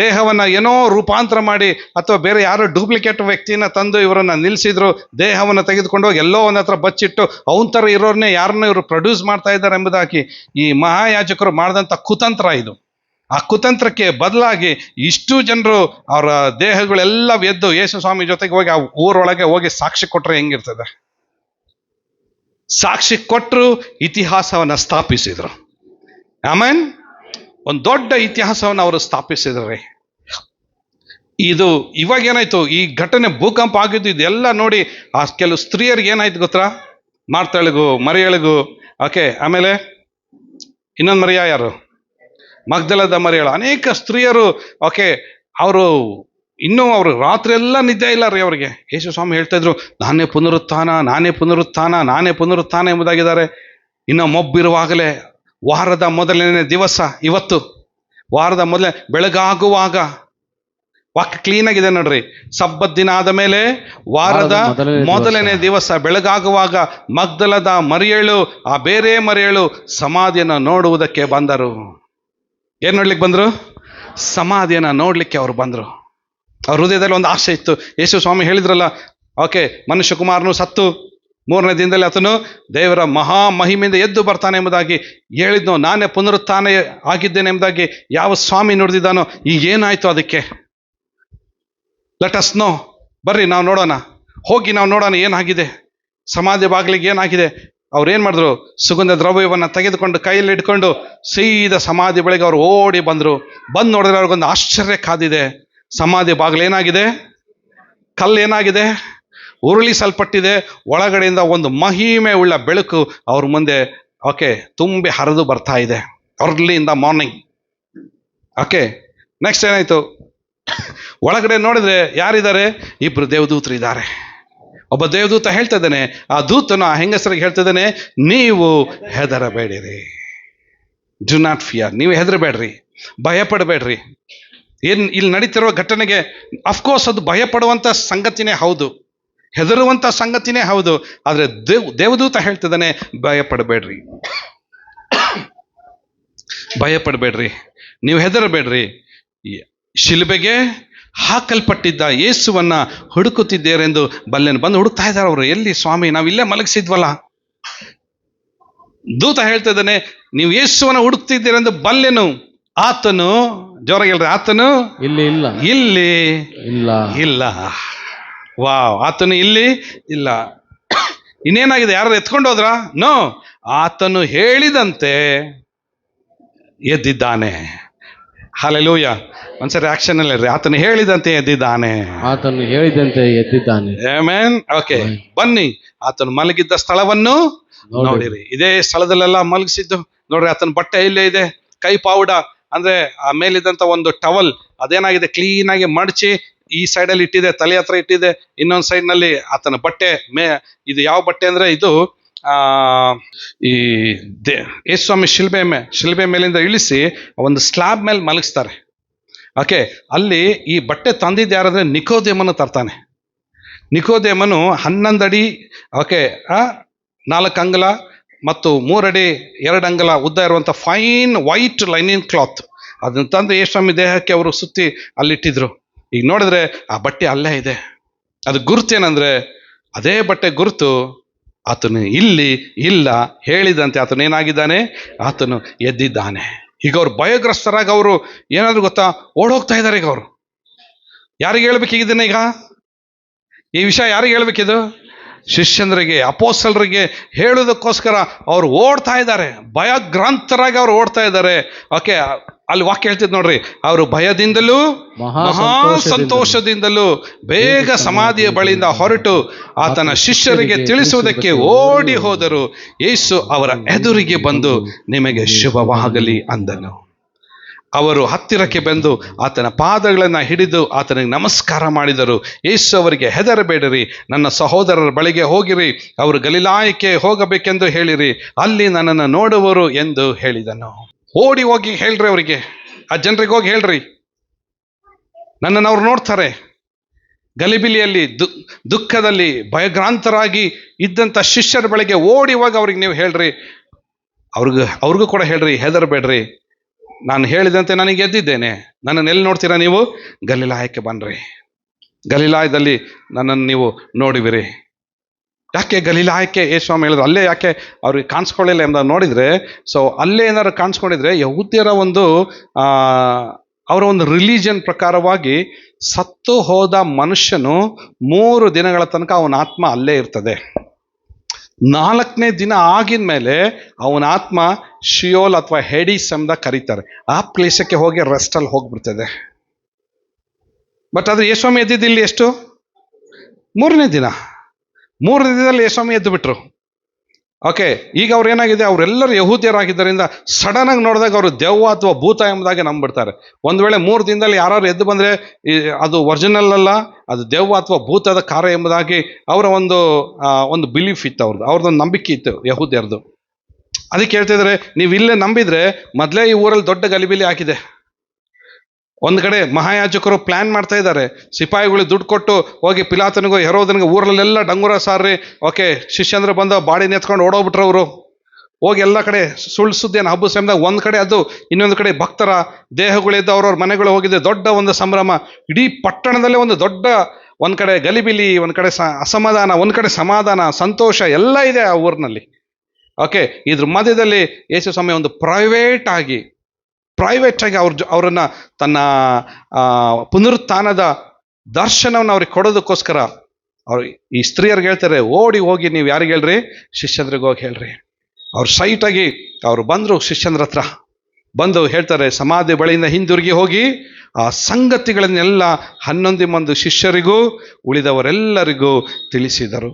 ದೇಹವನ್ನು ಏನೋ ರೂಪಾಂತರ ಮಾಡಿ ಅಥವಾ ಬೇರೆ ಯಾರೋ ಡೂಪ್ಲಿಕೇಟ್ ವ್ಯಕ್ತಿನ ತಂದು ಇವರನ್ನು ನಿಲ್ಲಿಸಿದ್ರು, ದೇಹವನ್ನು ತೆಗೆದುಕೊಂಡು ಹೋಗಿ ಎಲ್ಲೋ ಒಂದು ಹತ್ರ ಬಚ್ಚಿಟ್ಟು ಅವನ ಥರ ಇರೋರನ್ನೇ ಯಾರನ್ನ ಇವರು ಪ್ರೊಡ್ಯೂಸ್ ಮಾಡ್ತಾ ಇದ್ದಾರೆ ಎಂಬುದಾಗಿ ಈ ಮಹಾಯಾಜಕರು ಮಾಡಿದಂಥ ಕುತಂತ್ರ ಇದು. ಆ ಕುತಂತ್ರಕ್ಕೆ ಬದಲಾಗಿ ಇಷ್ಟು ಜನರು ಅವರ ದೇಹಗಳೆಲ್ಲ ಎದ್ದು ಯೇಸು ಸ್ವಾಮಿ ಜೊತೆಗೆ ಹೋಗಿ ಆ ಊರೊಳಗೆ ಹೋಗಿ ಸಾಕ್ಷಿ ಕೊಟ್ಟರೆ ಹೆಂಗಿರ್ತದೆ? ಸಾಕ್ಷಿ ಕೊಟ್ಟರು, ಇತಿಹಾಸವನ್ನು ಸ್ಥಾಪಿಸಿದ್ರು. ಆಮೇನ್. ಒಂದು ದೊಡ್ಡ ಇತಿಹಾಸವನ್ನು ಅವರು ಸ್ಥಾಪಿಸಿದ್ರಿ. ಇದು ಇವಾಗ ಏನಾಯ್ತು, ಈ ಘಟನೆ ಭೂಕಂಪ ಆಗಿದ್ದು ಇದೆಲ್ಲ ನೋಡಿ ಆ ಕೆಲವು ಸ್ತ್ರೀಯರಿಗೆ ಏನಾಯ್ತು ಗೊತ್ತಾ? ಮಾರ್ತಾಳಿಗೂ ಮರಿಯಳಿಗೂ, ಓಕೆ, ಆಮೇಲೆ ಇನ್ನೊಂದು ಮರಿಯ ಯಾರು, ಮಗ್ದಲದ ಮರಿಯಳು, ಅನೇಕ ಸ್ತ್ರೀಯರು, ಓಕೆ, ಅವರು ಅವರು ರಾತ್ರಿ ಎಲ್ಲ ನಿದ್ದೆ ಇಲ್ಲ ರೀ ಅವರಿಗೆ. ಯೇಸು ಸ್ವಾಮಿ ಹೇಳ್ತಾ ಇದ್ರು, ನಾನೇ ಪುನರುತ್ಥಾನ, ನಾನೇ ಪುನರುತ್ಥಾನ, ನಾನೇ ಪುನರುತ್ಥಾನ ಎಂಬುದಾಗಿದ್ದಾರೆ. ಇನ್ನು ಮೊಬ್ಬಿರುವಾಗಲೇ ವಾರದ ಮೊದಲನೇ ದಿವಸ ಇವತ್ತು, ವಾರದ ಬೆಳಗಾಗುವಾಗ, ವಾಕ್ಯ ಕ್ಲೀನ್ ಆಗಿದೆ ನೋಡ್ರಿ. ಸಬ್ಬತ್ ದಿನ ಆದ ಮೇಲೆ ವಾರದ ಮೊದಲನೇ ದಿವಸ ಬೆಳಗಾಗುವಾಗ ಮಗ್ದಲದ ಮರಿಯಳು, ಆ ಬೇರೆ ಮರಿಯಳು ಸಮಾಧಿಯನ್ನು ನೋಡುವುದಕ್ಕೆ ಬಂದರು. ಏನ್ ನೋಡ್ಲಿಕ್ಕೆ ಬಂದ್ರು? ಸಮಾಧಿಯನ್ನು ನೋಡ್ಲಿಕ್ಕೆ ಅವರು ಬಂದರು. ಅವ್ರ ಹೃದಯದಲ್ಲಿ ಒಂದು ಆಸೆ ಇತ್ತು. ಯೇಸು ಸ್ವಾಮಿ ಹೇಳಿದ್ರಲ್ಲ, ಓಕೆ, ಮನುಷ್ಯ ಕುಮಾರನು ಸತ್ತು 3ನೇ ದಿನದಲ್ಲಿ ಆತನು ದೇವರ ಮಹಾ ಮಹಿಮೆಯಿಂದ ಎದ್ದು ಬರ್ತಾನೆ ಎಂಬುದಾಗಿ ಹೇಳಿದ್ನೋ, ನಾನೇ ಪುನರುತ್ಥಾನ ಆಗಿದ್ದೇನೆ ಎಂಬುದಾಗಿ ಯಾವ ಸ್ವಾಮಿ ನುಡಿದಿದ್ದಾನೋ, ಈಗ ಏನಾಯ್ತು ಅದಕ್ಕೆ? Let us know. ಬರ್ರಿ ನಾವು ನೋಡೋಣ, ಹೋಗಿ ನಾವು ನೋಡೋಣ ಏನಾಗಿದೆ, ಸಮಾಧಿ ಬಾಗಿಲಿಗೆ ಏನಾಗಿದೆ. ಅವ್ರೇನು ಮಾಡಿದ್ರು? ಸುಗಂಧ ದ್ರವ್ಯವನ್ನು ತೆಗೆದುಕೊಂಡು ಕೈಯಲ್ಲಿ ಇಟ್ಕೊಂಡು ಸೀದಾ ಸಮಾಧಿ ಬಳಿಗೆ ಅವ್ರು ಓಡಿ ಬಂದರು. ಬಂದು ನೋಡಿದ್ರೆ ಅವ್ರಿಗೊಂದು ಆಶ್ಚರ್ಯ ಕಾದಿದೆ. ಸಮಾಧಿ ಬಾಗಿಲು ಏನಾಗಿದೆ? ಕಲ್ಲು ಏನಾಗಿದೆ? ಉರುಳಿಸಲ್ಪಟ್ಟಿದೆ. ಒಳಗಡೆಯಿಂದ ಒಂದು ಮಹಿಮೆ ಉಳ್ಳ ಬೆಳಕು ಅವ್ರ ಮುಂದೆ, ಓಕೆ, ತುಂಬಿ ಹರಿದು ಬರ್ತಾ ಇದೆ. Early in the morning. Okay, next ಏನಾಯ್ತು? ಒಳಗಡೆ ನೋಡಿದ್ರೆ ಯಾರಿದ್ದಾರೆ? 2 ದೇವದೂತರು ಇದ್ದಾರೆ. ಒಬ್ಬ ದೇವದೂತ ಹೇಳ್ತಾ ಇದ್ದಾನೆ, ಆ ದೂತನು ಆ ಹೆಂಗಸರಿಗೆ ಹೇಳ್ತಾ ಇದ್ದಾನೆ, ನೀವು ಹೆದರಬೇಡಿರಿ, ಡು ನಾಟ್ ಫಿಯರ್. ನೀವು ಹೆದರಬೇಡ್ರಿ, ಭಯಪಡಬೇಡ್ರಿ. ಇಲ್ಲಿ ನಡೀತಿರುವ ಘಟನೆಗೆ ಅಫ್ಕೋರ್ಸ್ ಅದು ಭಯಪಡುವಂಥ ಸಂಗತಿನೇ ಹೌದು, ಹೆದರುವಂಥ ಸಂಗತಿನೇ ಹೌದು. ಆದರೆ ದೇವದೂತ ಹೇಳ್ತಿದ್ದಾನೆ, ಭಯಪಡಬೇಡ್ರಿ, ಭಯಪಡಬೇಡ್ರಿ, ನೀವು ಹೆದರಬೇಡ್ರಿ. ಶಿಲುಬೆಗೆ ಹಾಕಲ್ಪಟ್ಟಿದ್ದ ಯೇಸುವನ್ನ ಹುಡುಕುತ್ತಿದ್ದೇರೆಂದು ಬಲ್ಲೆನು. ಬಂದು ಹುಡುಕ್ತಾ ಇದ್ದಾರೆ ಅವರು. ಎಲ್ಲಿ ಸ್ವಾಮಿ? ನಾವು ಇಲ್ಲೇ ಮಲಗಿಸಿದ್ವಲ್ಲ. ದೂತ ಹೇಳ್ತಾ ಇದ್ದಾನೆ, ನೀವು ಯೇಸುವನ್ನ ಹುಡುಕ್ತಿದ್ದೀರೆಂದು ಬಲ್ಲೆನು. ಆತನು, ಜೋರಾಗಿ ಹೇಳ್ರಿ, ಆತನು ಇಲ್ಲಿ ಇಲ್ಲ, ಇಲ್ಲಿ ಇಲ್ಲ, ಇಲ್ಲ. ವಾವ್, ಆತನು ಇಲ್ಲಿ ಇಲ್ಲ. ಇನ್ನೇನಾಗಿದೆ? ಯಾರು ಎತ್ಕೊಂಡು ಹೋದ್ರ? ನೋ, ಆತನು ಹೇಳಿದಂತೆ ಎದ್ದಿದ್ದಾನೆ. ಹಲ್ಲೆಲೂಯ. ಒಂದ್ಸರಿ ಆಕ್ಷನ್ ಅಲ್ಲಿ ಹೇಳ್ರಿ, ಆತನು ಹೇಳಿದಂತೆ ಎದ್ದಿದ್ದಾನೆ, ಆತನು ಹೇಳಿದಂತೆ ಎದ್ದಿದ್ದಾನೆ. ಆಮೆನ್. ಓಕೆ, ಬನ್ನಿ ಆತನು ಮಲಗಿದ್ದ ಸ್ಥಳವನ್ನು ನೋಡಿರಿ. ಇದೇ ಸ್ಥಳದಲ್ಲೆಲ್ಲ ಮಲಗಿಸಿದ್ದು ನೋಡ್ರಿ. ಆತನ ಬಟ್ಟೆ ಇಲ್ಲೇ ಇದೆ. ಕೈ ಪಾವುಡ ಅಂದ್ರೆ ಆ ಮೇಲಿದ್ದಂತ ಒಂದು ಟವಲ್ ಅದೇನಾಗಿದೆ, ಕ್ಲೀನ್ ಆಗಿ ಮಡಚಿ ಈ ಸೈಡಲ್ಲಿ ಇಟ್ಟಿದೆ, ತಲೆ ಹತ್ರ ಇಟ್ಟಿದೆ. ಇನ್ನೊಂದು ಸೈಡ್ ನಲ್ಲಿ ಆತನ ಬಟ್ಟೆ ಇದು ಯಾವ ಬಟ್ಟೆ ಅಂದ್ರೆ ಇದು ಈ ಯೇಸುಸ್ವಾಮಿ ಶಿಲ್ಬೆ ಮೇಲಿಂದ ಇಳಿಸಿ ಒಂದು ಸ್ಲ್ಯಾಬ್ ಮೇಲೆ ಮಲಗಿಸ್ತಾರೆ. ಓಕೆ, ಅಲ್ಲಿ ಈ ಬಟ್ಟೆ ತಂದಿದ್ದು ಯಾರಂದ್ರೆ ನಿಕೋದೇಮನು ತರ್ತಾನೆ. ನಿಕೋದೇಮನು 11 ಅಡಿ, ಓಕೆ, 4 ಅಂಗುಲ ಮತ್ತು 3 ಅಡಿ 2 ಅಂಗುಲ ಉದ್ದ ಇರುವಂಥ ಫೈನ್ ವೈಟ್ ಲೈನಿನ್ ಕ್ಲಾತ್ ಅದನ್ನ ತಂದು ಯೇಸುಸ್ವಾಮಿ ದೇಹಕ್ಕೆ ಅವರು ಸುತ್ತಿ ಅಲ್ಲಿಟ್ಟಿದ್ರು. ಈಗ ನೋಡಿದ್ರೆ ಆ ಬಟ್ಟೆ ಅಲ್ಲೇ ಇದೆ. ಅದು ಗುರುತೇನಂದ್ರೆ ಅದೇ ಬಟ್ಟೆ ಗುರುತು. ಆತನು ಇಲ್ಲಿ ಇಲ್ಲ, ಹೇಳಿದಂತೆ ಆತನು ಏನಾಗಿದ್ದಾನೆ? ಆತನು ಎದ್ದಿದ್ದಾನೆ. ಈಗ ಅವ್ರು ಭಯಗ್ರಸ್ತರಾಗಿ ಅವರು ಏನಾದ್ರು ಗೊತ್ತಾ, ಓಡೋಗ್ತಾ ಇದ್ದಾರೆ. ಈಗ ಅವರು ಯಾರಿಗೆ ಹೇಳ್ಬೇಕೀಗಿದ್ದೇನೆ? ಈಗ ಈ ವಿಷಯ ಯಾರಿಗೆ ಹೇಳ್ಬೇಕಿದು? ಶಿಷ್ಯಂದ್ರಿಗೆ, ಅಪೋಸ್ತಲರಿಗೆ ಹೇಳೋದಕ್ಕೋಸ್ಕರ ಅವ್ರು ಓಡ್ತಾ ಇದ್ದಾರೆ. ಭಯಗ್ರಾಂತರಾಗಿ ಅವ್ರು ಓಡ್ತಾ ಇದ್ದಾರೆ. ಓಕೆ, ಅಲ್ಲಿ ವಾಕ್ಯ ಹೇಳ್ತಿದ್ ನೋಡ್ರಿ, ಅವರು ಭಯದಿಂದಲೂ ಮಹಾ ಸಂತೋಷದಿಂದಲೂ ಬೇಗ ಸಮಾಧಿಯ ಬಳಿಯಿಂದ ಹೊರಟು ಆತನ ಶಿಷ್ಯರಿಗೆ ತಿಳಿಸುವುದಕ್ಕೆ ಓಡಿ ಹೋದರು. ಯೇಸು ಅವರ ಎದುರಿಗೆ ಬಂದು ನಿಮಗೆ ಶುಭವಾಗಲಿ ಅಂದನು. ಅವರು ಹತ್ತಿರಕ್ಕೆ ಬಂದು ಆತನ ಪಾದಗಳನ್ನು ಹಿಡಿದು ಆತನಿಗೆ ನಮಸ್ಕಾರ ಮಾಡಿದರು. ಯೇಸು ಅವರಿಗೆ, ಹೆದರಬೇಡಿರಿ, ನನ್ನ ಸಹೋದರರ ಬಳಿಗೆ ಹೋಗಿರಿ, ಅವರು ಗಲಿಲಾಯಕ್ಕೆ ಹೋಗಬೇಕೆಂದು ಹೇಳಿರಿ, ಅಲ್ಲಿ ನನ್ನನ್ನು ನೋಡುವರು ಎಂದು ಹೇಳಿದನು. ಓಡಿ ಹೋಗಿ ಹೇಳ್ರಿ ಅವರಿಗೆ, ಆ ಜನರಿಗೆ ಹೋಗಿ ಹೇಳ್ರಿ, ನನ್ನನ್ನು ಅವ್ರು ನೋಡ್ತಾರೆ. ಗಲಿಬಿಲಿಯಲ್ಲಿ ದುಃಖದಲ್ಲಿ ಭಯಗ್ರಾಂತರಾಗಿ ಇದ್ದಂಥ ಶಿಷ್ಯರ ಬಳಿಗೆ ಓಡಿ ಹೋಗಿ ಅವ್ರಿಗೆ ನೀವು ಹೇಳ್ರಿ, ಅವ್ರಿಗೂ ಕೂಡ ಹೇಳ್ರಿ, ಹೆದರಬೇಡ್ರಿ, ನಾನು ಹೇಳಿದಂತೆ ನನಗೆ ಎದ್ದಿದ್ದೇನೆ, ನನ್ನನ್ನು ಎಲ್ಲಿ ನೋಡ್ತೀರಾ ನೀವು? ಗಲಿಲಾಯಕ್ಕೆ ಬನ್ರಿ, ಗಲಿಲಾಯದಲ್ಲಿ ನನ್ನನ್ನು ನೀವು ನೋಡುವಿರಿ. ಯಾಕೆ ಗಲಿಲಾಯಕ್ಕೆ ಯೇಸುಸ್ವಾಮಿ ಹೇಳಿದ್ರು? ಅಲ್ಲೇ ಯಾಕೆ ಅವ್ರಿಗೆ ಕಾಣಿಸ್ಕೊಳ್ಳಿಲ್ಲ ಎಂಬ ನೋಡಿದರೆ, ಸೊ ಅಲ್ಲೇ ಏನಾದ್ರು ಕಾಣಿಸ್ಕೊಂಡಿದ್ರೆ ಯಹೂದ್ಯರ ಒಂದು ಅವರ ಒಂದು ರಿಲಿಜನ್ ಪ್ರಕಾರವಾಗಿ ಸತ್ತು ಹೋದ ಮನುಷ್ಯನು 3 ದಿನಗಳ ತನಕ ಅವನ ಆತ್ಮ ಅಲ್ಲೇ ಇರ್ತದೆ. 4ನೇ ದಿನ ಆಗಿದ ಮೇಲೆ ಅವನ ಆತ್ಮ ಶಿಯೋಲ್ ಅಥವಾ ಹೆಡಿಸ್ ಎಂಬ ಕರೀತಾರೆ, ಆ ಪ್ಲೇಸಕ್ಕೆ ಹೋಗಿ ರೆಸ್ಟಲ್ಲಿ ಹೋಗ್ಬಿಡ್ತದೆ. ಬಟ್ ಆದರೆ ಯೇಸುಸ್ವಾಮಿ ಎದ್ದಿದ್ದಿಲ್ಲಿ ಎಷ್ಟು? 3ನೇ ದಿನ. 3 ದಿನದಲ್ಲಿ ಯೇಸುಸ್ವಾಮಿ ಎದ್ದು ಬಿಟ್ರು. ಓಕೆ, ಈಗ ಅವ್ರು ಏನಾಗಿದೆ, ಅವರೆಲ್ಲರೂ ಯಹೂದ್ಯರಾಗಿದ್ದರಿಂದ ಸಡನ್ ಆಗಿ ನೋಡಿದಾಗ ಅವರು ದೆವ್ವ ಅಥವಾ ಭೂತ ಎಂಬುದಾಗಿ ನಂಬಿಡ್ತಾರೆ. ಒಂದು ವೇಳೆ 3 ದಿನದಲ್ಲಿ ಯಾರು ಎದ್ದು ಬಂದರೆ ಅದು ಒರಿಜಿನಲ್ ಅಲ್ಲ, ಅದು ದೆವ್ವ ಅಥವಾ ಭೂತದ ಕಾರ್ಯ ಎಂಬುದಾಗಿ ಅವರ ಒಂದು ಬಿಲೀಫ್ ಇತ್ತು, ಅವ್ರದ್ದೊಂದು ನಂಬಿಕೆ ಇತ್ತು ಯಹೂದ್ಯರದು. ಅದಕ್ಕೆ ಹೇಳ್ತಿದ್ರೆ, ನೀವು ಇಲ್ಲೇ ನಂಬಿದ್ರೆ ಮೊದಲೇ ಈ ಊರಲ್ಲಿ ದೊಡ್ಡ ಗಲಿಬಿಲಿ ಆಗಿದೆ. ಒಂದು ಕಡೆ ಮಹಾಯಾಜಕರು ಪ್ಲ್ಯಾನ್ ಮಾಡ್ತಾ ಇದ್ದಾರೆ, ಸಿಪಾಯಿಗಳು ದುಡ್ಡು ಕೊಟ್ಟು ಹೋಗಿ ಪಿಲಾತನಿಗೂ ಹೆರೋದನಿಗೂ ಊರಲ್ಲೆಲ್ಲ ಡಂಗುರ ಸಾರ್ರಿ, ಓಕೆ, ಶಿಷ್ಯಂದ್ರೆ ಬಂದು ಬಾಡಿ ನೆತ್ಕೊಂಡು ಓಡೋಗ್ಬಿಟ್ರು ಅವರು. ಹೋಗಿ ಎಲ್ಲ ಕಡೆ ಸುಳ್ಳು ಸುದ್ದಿಯನ್ನು ಹಬ್ಬಸ ಎಂದಾಗ ಒಂದು ಕಡೆ ಅದು, ಇನ್ನೊಂದು ಕಡೆ ಭಕ್ತರ ದೇಹಗಳಿದ್ದ ಅವ್ರವ್ರ ಮನೆಗಳು ಹೋಗಿದೆ, ದೊಡ್ಡ ಒಂದು ಸಂಭ್ರಮ. ಇಡೀ ಪಟ್ಟಣದಲ್ಲೇ ಒಂದು ದೊಡ್ಡ, ಒಂದು ಕಡೆ ಗಲಿಬಿಲಿ, ಒಂದು ಕಡೆ ಅಸಮಾಧಾನ, ಒಂದು ಕಡೆ ಸಮಾಧಾನ, ಸಂತೋಷ ಎಲ್ಲ ಇದೆ ಆ ಊರಿನಲ್ಲಿ. ಓಕೆ, ಇದ್ರ ಮಧ್ಯದಲ್ಲಿ ಯೇಸುಸ್ವಾಮಿ ಒಂದು ಪ್ರೈವೇಟ್ ಆಗಿ ಅವರನ್ನು ತನ್ನ ಪುನರುತ್ಥಾನದ ದರ್ಶನವನ್ನು ಅವ್ರಿಗೆ ಕೊಡೋದಕ್ಕೋಸ್ಕರ ಅವ್ರು ಈ ಸ್ತ್ರೀಯರಿಗೆ ಹೇಳ್ತಾರೆ, ಓಡಿ ಹೋಗಿ ನೀವು ಯಾರಿಗೆ ಹೇಳ್ರಿ? ಶಿಷ್ಯಂದ್ರಿಗೆ ಹೋಗಿ ಹೇಳ್ರಿ. ಅವ್ರು ಸೈಟಾಗಿ ಅವ್ರು ಬಂದರು, ಶಿಷ್ಯಂದ್ರ ಹತ್ರ ಬಂದು ಹೇಳ್ತಾರೆ, ಸಮಾಧಿ ಬಳಿಯಿಂದ ಹಿಂದಿರುಗಿ ಹೋಗಿ ಆ ಸಂಗತಿಗಳನ್ನೆಲ್ಲ 11 ಮಂದಿ ಶಿಷ್ಯರಿಗೂ ಉಳಿದವರೆಲ್ಲರಿಗೂ ತಿಳಿಸಿದರು.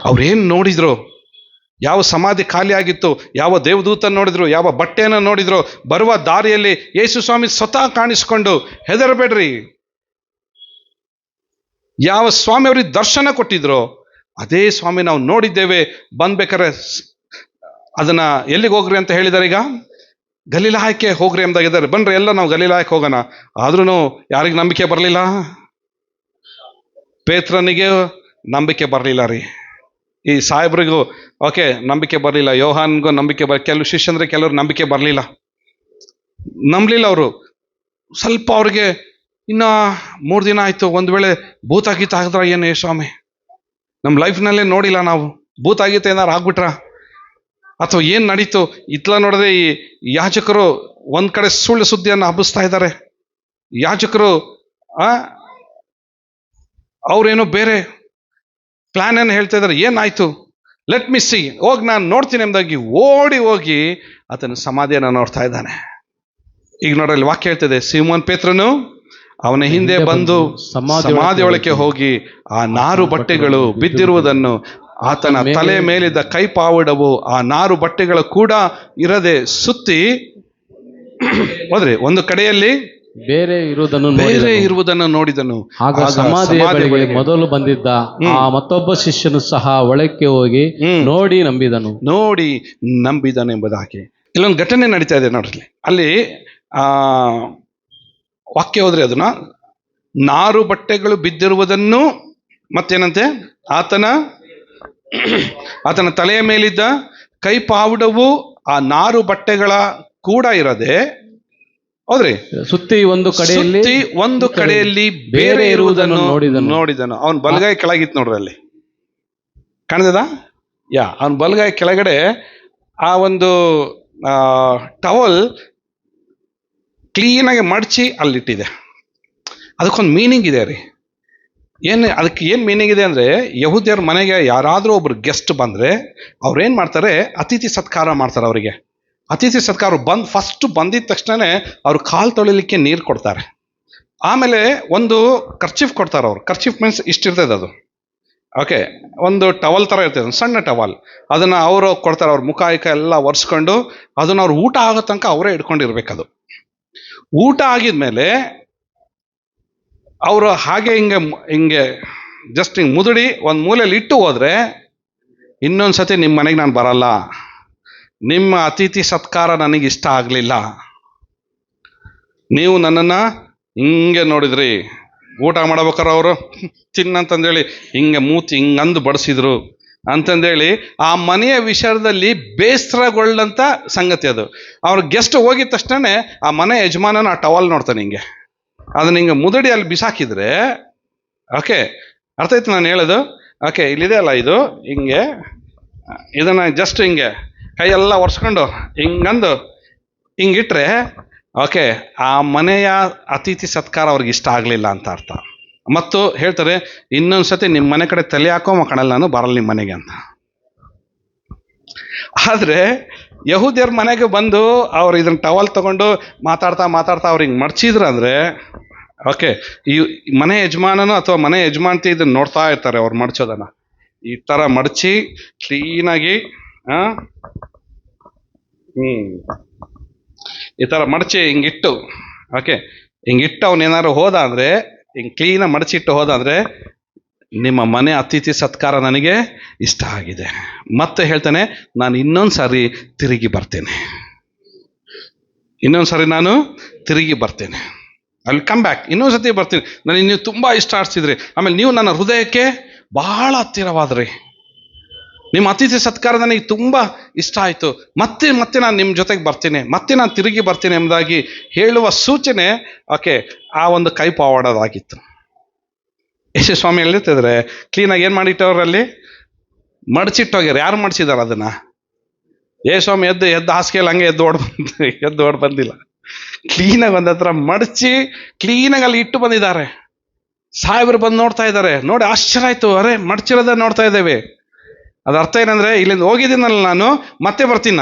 ಅವ್ರೇನು ನೋಡಿದ್ರು? ಯಾವ ಸಮಾಧಿ ಖಾಲಿಯಾಗಿತ್ತು, ಯಾವ ದೇವದೂತನ ನೋಡಿದ್ರು, ಯಾವ ಬಟ್ಟೆಯನ್ನು ನೋಡಿದ್ರು, ಬರುವ ದಾರಿಯಲ್ಲಿ ಯೇಸುಸ್ವಾಮಿ ಸ್ವತಃ ಕಾಣಿಸ್ಕೊಂಡು ಹೆದರಬೇಡ್ರಿ, ಯಾವ ಸ್ವಾಮಿ ಅವ್ರಿಗೆ ದರ್ಶನ ಕೊಟ್ಟಿದ್ರು ಅದೇ ಸ್ವಾಮಿ ನಾವು ನೋಡಿದ್ದೇವೆ, ಬಂದ್ಬೇಕಾರೆ ಅದನ್ನ ಎಲ್ಲಿಗೆ ಹೋಗ್ರಿ ಅಂತ ಹೇಳಿದ್ದಾರೆ? ಈಗ ಗಲಿಲಾಯಕ್ಕೆ ಹೋಗ್ರಿ ಎಂದಾಗಿದ್ದಾರೆ. ಬನ್ರಿ ಎಲ್ಲ ನಾವು ಗಲಿಲಾಯಕ್ಕೆ ಹೋಗೋಣ. ಆದ್ರೂ ಯಾರಿಗೆ ನಂಬಿಕೆ ಬರಲಿಲ್ಲ? ಪೇತ್ರನಿಗೆ ನಂಬಿಕೆ ಬರಲಿಲ್ಲ ರೀ, ಈ ಸಾಹೇಬ್ರಿಗೂ ಓಕೆ ನಂಬಿಕೆ ಬರಲಿಲ್ಲ, ಯೋಹಾನ್ಗೂ ನಂಬಿಕೆ ಕೆಲವು ಶಿಷ್ಯಂದ್ರೆ ಕೆಲವ್ರು ನಂಬಿಕೆ ಬರಲಿಲ್ಲ, ನಂಬಲಿಲ್ಲ ಅವರು. ಸ್ವಲ್ಪ ಅವ್ರಿಗೆ ಇನ್ನು 3 ದಿನ ಆಯಿತು, ಒಂದು ವೇಳೆ ಭೂತ ಗೀತ ಆಗಿದ್ರ ಏನು ಸ್ವಾಮಿ, ನಮ್ಮ ಲೈಫ್ನಲ್ಲೇ ನೋಡಿಲ್ಲ ನಾವು, ಭೂತ ಗೀತ ಏನಾರು ಆಗ್ಬಿಟ್ರ ಅಥವಾ ಏನು ನಡೀತು? ಇತ್ಲ ನೋಡಿದ್ರೆ ಈ ಯಾಜಕರು ಒಂದು ಕಡೆ ಸುಳ್ಳು ಸುದ್ದಿಯನ್ನು ಹಬ್ಬಿಸ್ತಾ ಇದ್ದಾರೆ. ಯಾಜಕರು ಅವ್ರೇನೋ ಬೇರೆ ಪ್ಲಾನ್ ಏನು ಹೇಳ್ತಾ ಇದ್ದಾರೆ, ಏನಾಯ್ತು? ಲೆಟ್ ಮಿ ಸಿ, ಹೋಗಿ ನಾನು ನೋಡ್ತೀನಿ ಎಂಬುದಾಗಿ ಓಡಿ ಹೋಗಿ ಆತನ ಸಮಾಧಿಯನ್ನು ನೋಡ್ತಾ ಇದ್ದಾನೆ. ಈಗ ನೋಡ್ರಲ್ಲಿ ವಾಕ್ಯ ಹೇಳ್ತಿದೆ, ಸೀಮೋನ್ ಪೇತ್ರನು ಅವನ ಹಿಂದೆ ಬಂದು ಸಮಾಧಿಯೊಳಕ್ಕೆ ಹೋಗಿ ಆ 4 ಬಟ್ಟೆಗಳು ಬಿದ್ದಿರುವುದನ್ನು, ಆತನ ತಲೆ ಮೇಲಿದ್ದ ಕೈಪಾವುಡವು ಆ 4 ಬಟ್ಟೆಗಳು ಕೂಡ ಇರದೆ ಸುತ್ತಿ ಹೋದ್ರಿ, ಒಂದು ಕಡೆಯಲ್ಲಿ ಬೇರೆ ಇರುವುದನ್ನು ನೋಡಿದನು. ಆಗ ಸಮಾಧಿಯ ಬಳಿಗೆ ಮೊದಲು ಬಂದಿದ್ದ ಆ ಮತ್ತೊಬ್ಬ ಶಿಷ್ಯನು ಸಹ ಒಳಕ್ಕೆ ಹೋಗಿ ನೋಡಿ ನಂಬಿದನು ಎಂಬುದಾಗಿ ಇಲ್ಲೊಂದು ಘಟನೆ ನಡೀತಾ ಇದೆ ನೋಡ್ರಿ. ಅಲ್ಲಿ ವಾಕ್ಯ ಹೋದ್ರೆ ಅದನ್ನ 4 ಬಟ್ಟೆಗಳು ಬಿದ್ದಿರುವುದನ್ನು ಮತ್ತೇನಂತೆ, ಆತನ ತಲೆಯ ಮೇಲಿದ್ದ ಕೈಪಾವುಡವು ಆ 4 ಬಟ್ಟೆಗಳ ಕೂಡ ಇರದೆ, ಹೌದ್ರಿ, ಸುತ್ತಿ ಒಂದು ಕಡೆಯಲ್ಲಿ ಬೇರೆ ಇರುವುದನ್ನು ನೋಡಿದನು. ಅವನ್ ಬಲಗೈ ಕೆಳಗಿತ್ತು ನೋಡ್ರಿ, ಅಲ್ಲಿ ಕಾಣಿದ ಅವನ ಬಲಗೈ ಕೆಳಗಡೆ ಆ ಒಂದು ಟವಲ್ ಕ್ಲೀನಾಗಿ ಮಡಚಿ ಅಲ್ಲಿಟ್ಟಿದೆ. ಅದಕ್ಕೊಂದು ಮೀನಿಂಗ್ ಇದೆ ರೀ. ಅದಕ್ಕೆ ಏನು ಮೀನಿಂಗ್ ಇದೆ ಅಂದರೆ, ಯಹೂದ್ಯರ ಮನೆಗೆ ಯಾರಾದರೂ ಒಬ್ರು ಗೆಸ್ಟ್ ಬಂದರೆ ಅವ್ರೇನು ಮಾಡ್ತಾರೆ, ಅತಿಥಿ ಸತ್ಕಾರ ಮಾಡ್ತಾರೆ. ಅವರಿಗೆ ಅತಿಥಿ ಸತ್ಕಾರ ಫಸ್ಟ್ ಬಂದಿದ ತಕ್ಷಣವೇ ಅವ್ರು ಕಾಲು ತೊಳಿಲಿಕ್ಕೆ ನೀರು ಕೊಡ್ತಾರೆ. ಆಮೇಲೆ ಒಂದು ಕರ್ಚೀಫ್ ಕೊಡ್ತಾರೆ. ಅವ್ರು ಕರ್ಚೀಫ್ ಮೀನ್ಸ್ ಇಷ್ಟಿರ್ತದೆ ಅದು, ಓಕೆ, ಒಂದು ಟವಲ್ ಥರ ಇರ್ತದೆ, ಒಂದು ಸಣ್ಣ ಟವಲ್. ಅದನ್ನು ಅವರು ಕೊಡ್ತಾರೆ. ಅವ್ರ ಮುಖ ಎಲ್ಲ ಒರೆಸ್ಕೊಂಡು ಅದನ್ನು ಅವ್ರು ಊಟ ಆಗೋ ತನಕ ಅವರೇ ಇಟ್ಕೊಂಡಿರ್ಬೇಕದು. ಊಟ ಆಗಿದ್ಮೇಲೆ ಅವರು ಹಾಗೆ ಹಿಂಗೆ ಜಸ್ಟ್ ಹಿಂಗೆ ಮುದುಡಿ ಒಂದು ಮೂಲೆಯಲ್ಲಿ ಇಟ್ಟು ಹೋದರೆ, ಇನ್ನೊಂದು ಸತಿ ನಿಮ್ಮ ಮನೆಗೆ ನಾನು ಬರಲ್ಲ, ನಿಮ್ಮ ಅತಿಥಿ ಸತ್ಕಾರ ನನಗೆ ಇಷ್ಟ ಆಗಲಿಲ್ಲ, ನೀವು ನನ್ನನ್ನು ಹಿಂಗೆ ನೋಡಿದ್ರಿ, ಊಟ ಮಾಡ್ಬೇಕಾರೆ ಅವರು ತಿನ್ನಂತಂದೇಳಿ ಹಿಂಗೆ ಮೂತಿ ಹಿಂಗಂದು ಬಡಿಸಿದ್ರು ಅಂತಂದೇಳಿ ಆ ಮನೆಯ ವಿಷಯದಲ್ಲಿ ಬೇಸರಗೊಳ್ಳಂತ ಸಂಗತಿ ಅದು. ಅವ್ರ ಗೆಸ್ಟ್ ಹೋಗಿದ ತಕ್ಷಣ ಆ ಮನೆ ಯಜಮಾನನ ಆ ಟವಲ್ ನೋಡ್ತಾನೆ, ಹಿಂಗೆ ಅದನ್ನ ಹಿಂಗೆ ಮುದಡಿ ಅಲ್ಲಿ ಬಿಸಾಕಿದ್ರೆ, ಓಕೆ ಅರ್ಥ ಆಯ್ತು ನಾನು ಹೇಳೋದು? ಓಕೆ, ಇಲ್ಲಿದೆ ಅಲ್ಲ ಇದು, ಹಿಂಗೆ ಇದನ್ನ ಜಸ್ಟ್ ಹಿಂಗೆ ಕೈಯೆಲ್ಲ ಒರೆಸ್ಕೊಂಡು ಹಿಂಗಂದು ಹಿಂಗಿಟ್ರೆ, ಓಕೆ, ಆ ಮನೆಯ ಅತಿಥಿ ಸತ್ಕಾರ ಅವ್ರಿಗೆ ಇಷ್ಟ ಆಗಲಿಲ್ಲ ಅಂತ ಅರ್ಥ. ಮತ್ತು ಹೇಳ್ತಾರೆ, ಇನ್ನೊಂದ್ಸತಿ ನಿಮ್ಮ ಮನೆ ಕಡೆ ತಲೆ ಹಾಕೋ ಮಕ್ಕಳಲ್ಲ, ನಾನು ಬರಲ್ಲ ನಿಮ್ಮ ಮನೆಗೆ ಅಂತ. ಆದರೆ ಯಹೂದ್ಯರ ಮನೆಗೆ ಬಂದು ಅವ್ರು ಇದನ್ನ ಟವಲ್ ತಗೊಂಡು ಮಾತಾಡ್ತಾ ಅವ್ರು ಹಿಂಗೆ ಮಡ್ಚಿದ್ರು ಅಂದರೆ, ಓಕೆ, ಈ ಮನೆ ಯಜಮಾನನು ಅಥವಾ ಮನೆ ಯಜಮಾನ್ತಿ ಇದನ್ನ ನೋಡ್ತಾ ಇರ್ತಾರೆ ಅವ್ರು ಮಡ್ಚೋದನ್ನ. ಈ ಥರ ಮಡಚಿ ಕ್ಲೀನಾಗಿ ಈ ಥರ ಮಡಚಿ ಹಿಂಗಿಟ್ಟು, ಓಕೆ, ಹಿಂಗಿಟ್ಟು ಅವನೇನಾದ್ರು ಹೋದ ಅಂದರೆ, ಹಿಂಗೆ ಕ್ಲೀನಾಗಿ ಮಡಚಿಟ್ಟು ಹೋದ ಅಂದರೆ, ನಿಮ್ಮ ಮನೆ ಅತಿಥಿ ಸತ್ಕಾರ ನನಗೆ ಇಷ್ಟ ಆಗಿದೆ. ಮತ್ತೆ ಹೇಳ್ತಾನೆ, ನಾನು ಇನ್ನೊಂದು ಸಾರಿ ತಿರುಗಿ ಬರ್ತೇನೆ, ನಾನು ತಿರುಗಿ ಬರ್ತೇನೆ, ಅಲ್ಲಿ ಕಮ್ ಬ್ಯಾಕ್, ಇನ್ನೊಂದು ಸತಿ ಬರ್ತೀನಿ. ನನಗೆ ನೀವು ತುಂಬ ಇಷ್ಟ ಆಡ್ಸಿದ್ರಿ, ಆಮೇಲೆ ನೀವು ನನ್ನ ಹೃದಯಕ್ಕೆ ಬಹಳ ಹತ್ತಿರವಾದ್ರಿ, ನಿಮ್ಮ ಅತಿಥಿ ಸತ್ಕಾರ ನನಗೆ ತುಂಬ ಇಷ್ಟ ಆಯಿತು, ಮತ್ತೆ ನಾನು ನಿಮ್ಮ ಜೊತೆಗೆ ಬರ್ತೀನಿ, ಮತ್ತೆ ನಾನು ತಿರುಗಿ ಬರ್ತೀನಿ ಎಂಬುದಾಗಿ ಹೇಳುವ ಸೂಚನೆ, ಓಕೆ, ಆ ಒಂದು ಕೈ ಪಾವಾಡೋದಾಗಿತ್ತು. ಯೇಸು ಸ್ವಾಮಿ ಹೇಳ್ತಿದ್ರೆ ಕ್ಲೀನಾಗಿ ಏನು ಮಾಡಿಟ್ಟವ್ರಲ್ಲಿ ಮಡಚಿಟ್ಟೋಗ್ಯಾರ. ಯಾರು ಮಡಿಸಿದಾರ ಅದನ್ನ? ಯೇಸು ಸ್ವಾಮಿ ಎದ್ದು ಹಾಸಿಗೆಯಲ್ಲಿ ಹಂಗೆ ಎದ್ದು ಓಡ್ ಬಂದಿಲ್ಲ, ಕ್ಲೀನಾಗಿ ಒಂದು ಹತ್ರ ಮಡಚಿ ಕ್ಲೀನಾಗಿ ಅಲ್ಲಿ ಇಟ್ಟು ಬಂದಿದ್ದಾರೆ. ಸಾಹೇಬರು ಬಂದು ನೋಡ್ತಾ ಇದ್ದಾರೆ, ನೋಡಿ ಆಶ್ಚರ್ಯ ಆಯ್ತು, ಅರೆ ಮಡಚಿರೋದ ನೋಡ್ತಾ ಇದ್ದೇವೆ. ಅದ ಅರ್ಥ ಏನಂದ್ರೆ, ಇಲ್ಲಿಂದ ಹೋಗಿದ್ದೀನಲ್ಲ ನಾನು, ಮತ್ತೆ ಬರ್ತೀನಿ,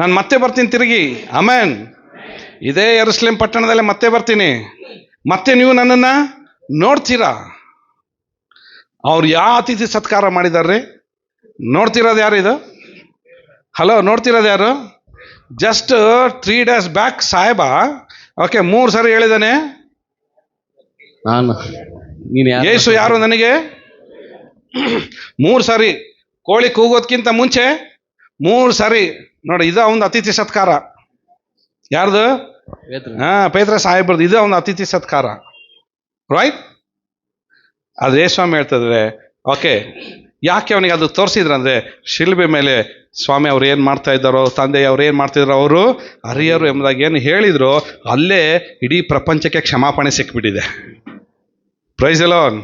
ನಾನು ಮತ್ತೆ ಬರ್ತೀನಿ ತಿರುಗಿ, ಆಮೇನ್, ಇದೇ ಯೆರೂಸಲೇಮ್ ಪಟ್ಟಣದಲ್ಲೇ ಮತ್ತೆ ಬರ್ತೀನಿ, ಮತ್ತೆ ನೀವು ನನ್ನನ್ನು ನೋಡ್ತೀರಾ. ಅವ್ರು ಯಾವ ಅತಿಥಿ ಸತ್ಕಾರ ಮಾಡಿದಾರ್ರಿ? ನೋಡ್ತಿರೋದು ಯಾರು ಇದು? ಹಲೋ, ನೋಡ್ತಿರೋದು ಯಾರು? ಜಸ್ಟ್ 3 days ಬ್ಯಾಕ್ ಸಾಹೇಬ, ಓಕೆ, 3 ಸಾರಿ ಹೇಳಿದಾನೆ, ಯೇಸು ಯಾರು ನನಗೆ 3 ಸಾರಿ ಕೋಳಿ ಕೂಗೋದ್ಕಿಂತ ಮುಂಚೆ 3 ಸಾರಿ ನೋಡಿ, ಇದು ಒಂದು ಅತಿಥಿ ಸತ್ಕಾರ. ಯಾರ್ದು? ಪೇತ್ರ ಸಾಹೇಬ್ರದ್ದು. ಇದು ಒಂದು ಅತಿಥಿ ಸತ್ಕಾರ, ರೈಟ್? ಅದು ಯೇಸ್ವಾಮಿ ಹೇಳ್ತಿದ್ರೆ, ಓಕೆ, ಯಾಕೆ ಅವನಿಗೆ ಅದು ತೋರಿಸಿದ್ರಂದ್ರೆ, ಶಿಲ್ಬೆ ಮೇಲೆ ಸ್ವಾಮಿ ಅವ್ರು ಏನು ಮಾಡ್ತಾ ಇದ್ದಾರೋ, ತಂದೆ ಅವ್ರು ಏನು ಮಾಡ್ತಿದ್ರು ಅವರು ಅರಿಯರು ಎಂಬುದಾಗಿ ಏನು ಹೇಳಿದ್ರು, ಅಲ್ಲೇ ಇಡೀ ಪ್ರಪಂಚಕ್ಕೆ ಕ್ಷಮಾಪಣೆ ಸಿಕ್ಬಿಟ್ಟಿದೆ. Price the lord.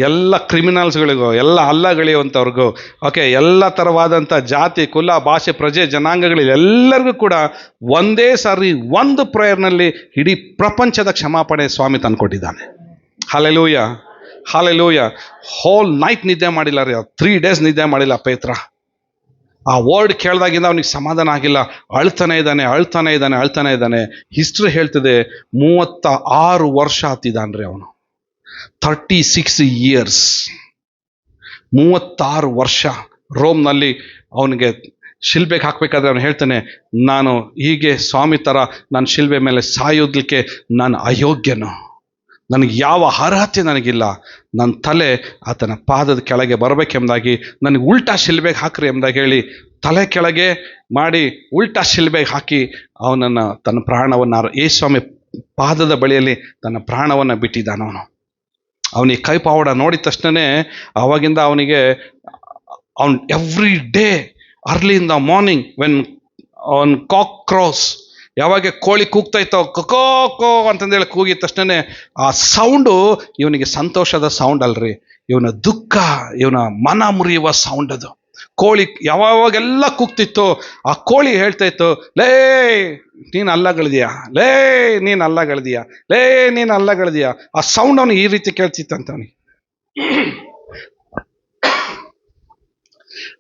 ಎಲ್ಲ ಕ್ರಿಮಿನಲ್ಸ್ಗಳಿಗೂ, ಎಲ್ಲ ಅಲ್ಲಗಳೆಯುವಂಥವ್ರಿಗೂ, ಓಕೆ, ಎಲ್ಲ ಥರವಾದಂಥ ಜಾತಿ, ಕುಲ, ಭಾಷೆ, ಪ್ರಜೆ, ಜನಾಂಗಗಳಿಗೆ ಎಲ್ಲರಿಗೂ ಕೂಡ ಒಂದೇ ಸಾರಿ ಒಂದು ಪ್ರೇಯರ್ನಲ್ಲಿ ಇಡೀ ಪ್ರಪಂಚದ ಕ್ಷಮಾಪಣೆ ಸ್ವಾಮಿ ತಂದುಕೊಟ್ಟಿದ್ದಾನೆ. Hallelujah, hallelujah. ಹೋಲ್ ನೈಟ್ ನಿದ್ದೆ ಮಾಡಿಲ್ಲ ರೀ, 3 days ನಿದ್ದೆ ಮಾಡಿಲ್ಲ ಪೇತ್ರ. ಆ ವರ್ಡ್ ಕೇಳಿದಾಗಿಂದ ಅವನಿಗೆ ಸಮಾಧಾನ ಆಗಿಲ್ಲ, ಅಳ್ತಾನೆ ಇದ್ದಾನೆ. ಹಿಸ್ಟ್ರಿ ಹೇಳ್ತಿದೆ 36 ವರ್ಷ ಹತ್ತಿದ್ದಾನ್ರಿ ಅವನು. 36 years, 36 ವರ್ಷ ರೋಮ್ನಲ್ಲಿ ಅವನಿಗೆ ಶಿಲ್ಬೆಗೆ ಹಾಕಬೇಕಾದ್ರೆ ಅವನು ಹೇಳ್ತಾನೆ, ನಾನು ಹೀಗೆ ಸ್ವಾಮಿ ಥರ ನಾನು ಶಿಲ್ಬೆ ಮೇಲೆ ಸಾಯೋದಕ್ಕೆ ನಾನು ಅಯೋಗ್ಯನು, ನನಗೆ ಯಾವ ಅರ್ಹತೆ ನನಗಿಲ್ಲ, ನನ್ನ ತಲೆ ಆತನ ಪಾದದ ಕೆಳಗೆ ಬರಬೇಕೆಂಬುದಾಗಿ ನನಗೆ ಉಲ್ಟಾ ಶಿಲ್ಬೆಗೆ ಹಾಕ್ರಿ ಎಂಬುದಾಗಿ ಹೇಳಿ ತಲೆ ಕೆಳಗೆ ಮಾಡಿ ಉಲ್ಟಾ ಶಿಲ್ಬೆಗೆ ಹಾಕಿ ಅವನನ್ನು ತನ್ನ ಪ್ರಾಣವನ್ನು ಯೇಸ್ವಾಮಿ ಪಾದದ ಬಳಿಯಲ್ಲಿ ತನ್ನ ಪ್ರಾಣವನ್ನು ಬಿಟ್ಟಿದ್ದಾನವನು. ಅವನಿಗೆ ಕೈ ಪಾವಡ ನೋಡಿದ ತಕ್ಷಣವೇ ಆವಾಗಿಂದ ಅವನಿಗೆ every day early in the morning when cock crows, ಯಾವಾಗ ಕೋಳಿ ಕೂಗ್ತಾ ಇತ್ತೋ, ಕೋ ಅಂತಂದೇಳಿ ಕೂಗಿದ ತಕ್ಷಣವೇ ಆ ಸೌಂಡು ಇವನಿಗೆ ಸಂತೋಷದ ಸೌಂಡ್ ಅಲ್ರಿ, ಇವನ ದುಃಖ, ಇವನ ಮನ ಮುರಿಯುವ ಸೌಂಡ್ ಅದು. ಕೋಳಿ ಯಾವಾಗೆಲ್ಲ ಕೂಗ್ತಿತ್ತು, ಆ ಕೋಳಿ ಹೇಳ್ತಾ ಇತ್ತು, ಲೇ ನೀನು ಅಲ್ಲಗಳಿದೀಯಾ, ಲೇ ನೀನು ಅಲ್ಲಗಳಿದೀಯಾ. ಆ ಸೌಂಡ್ ಅವನಿಗೆ ಈ ರೀತಿ ಕೇಳ್ತಿತ್ತಂತ ಅವನಿಗೆ.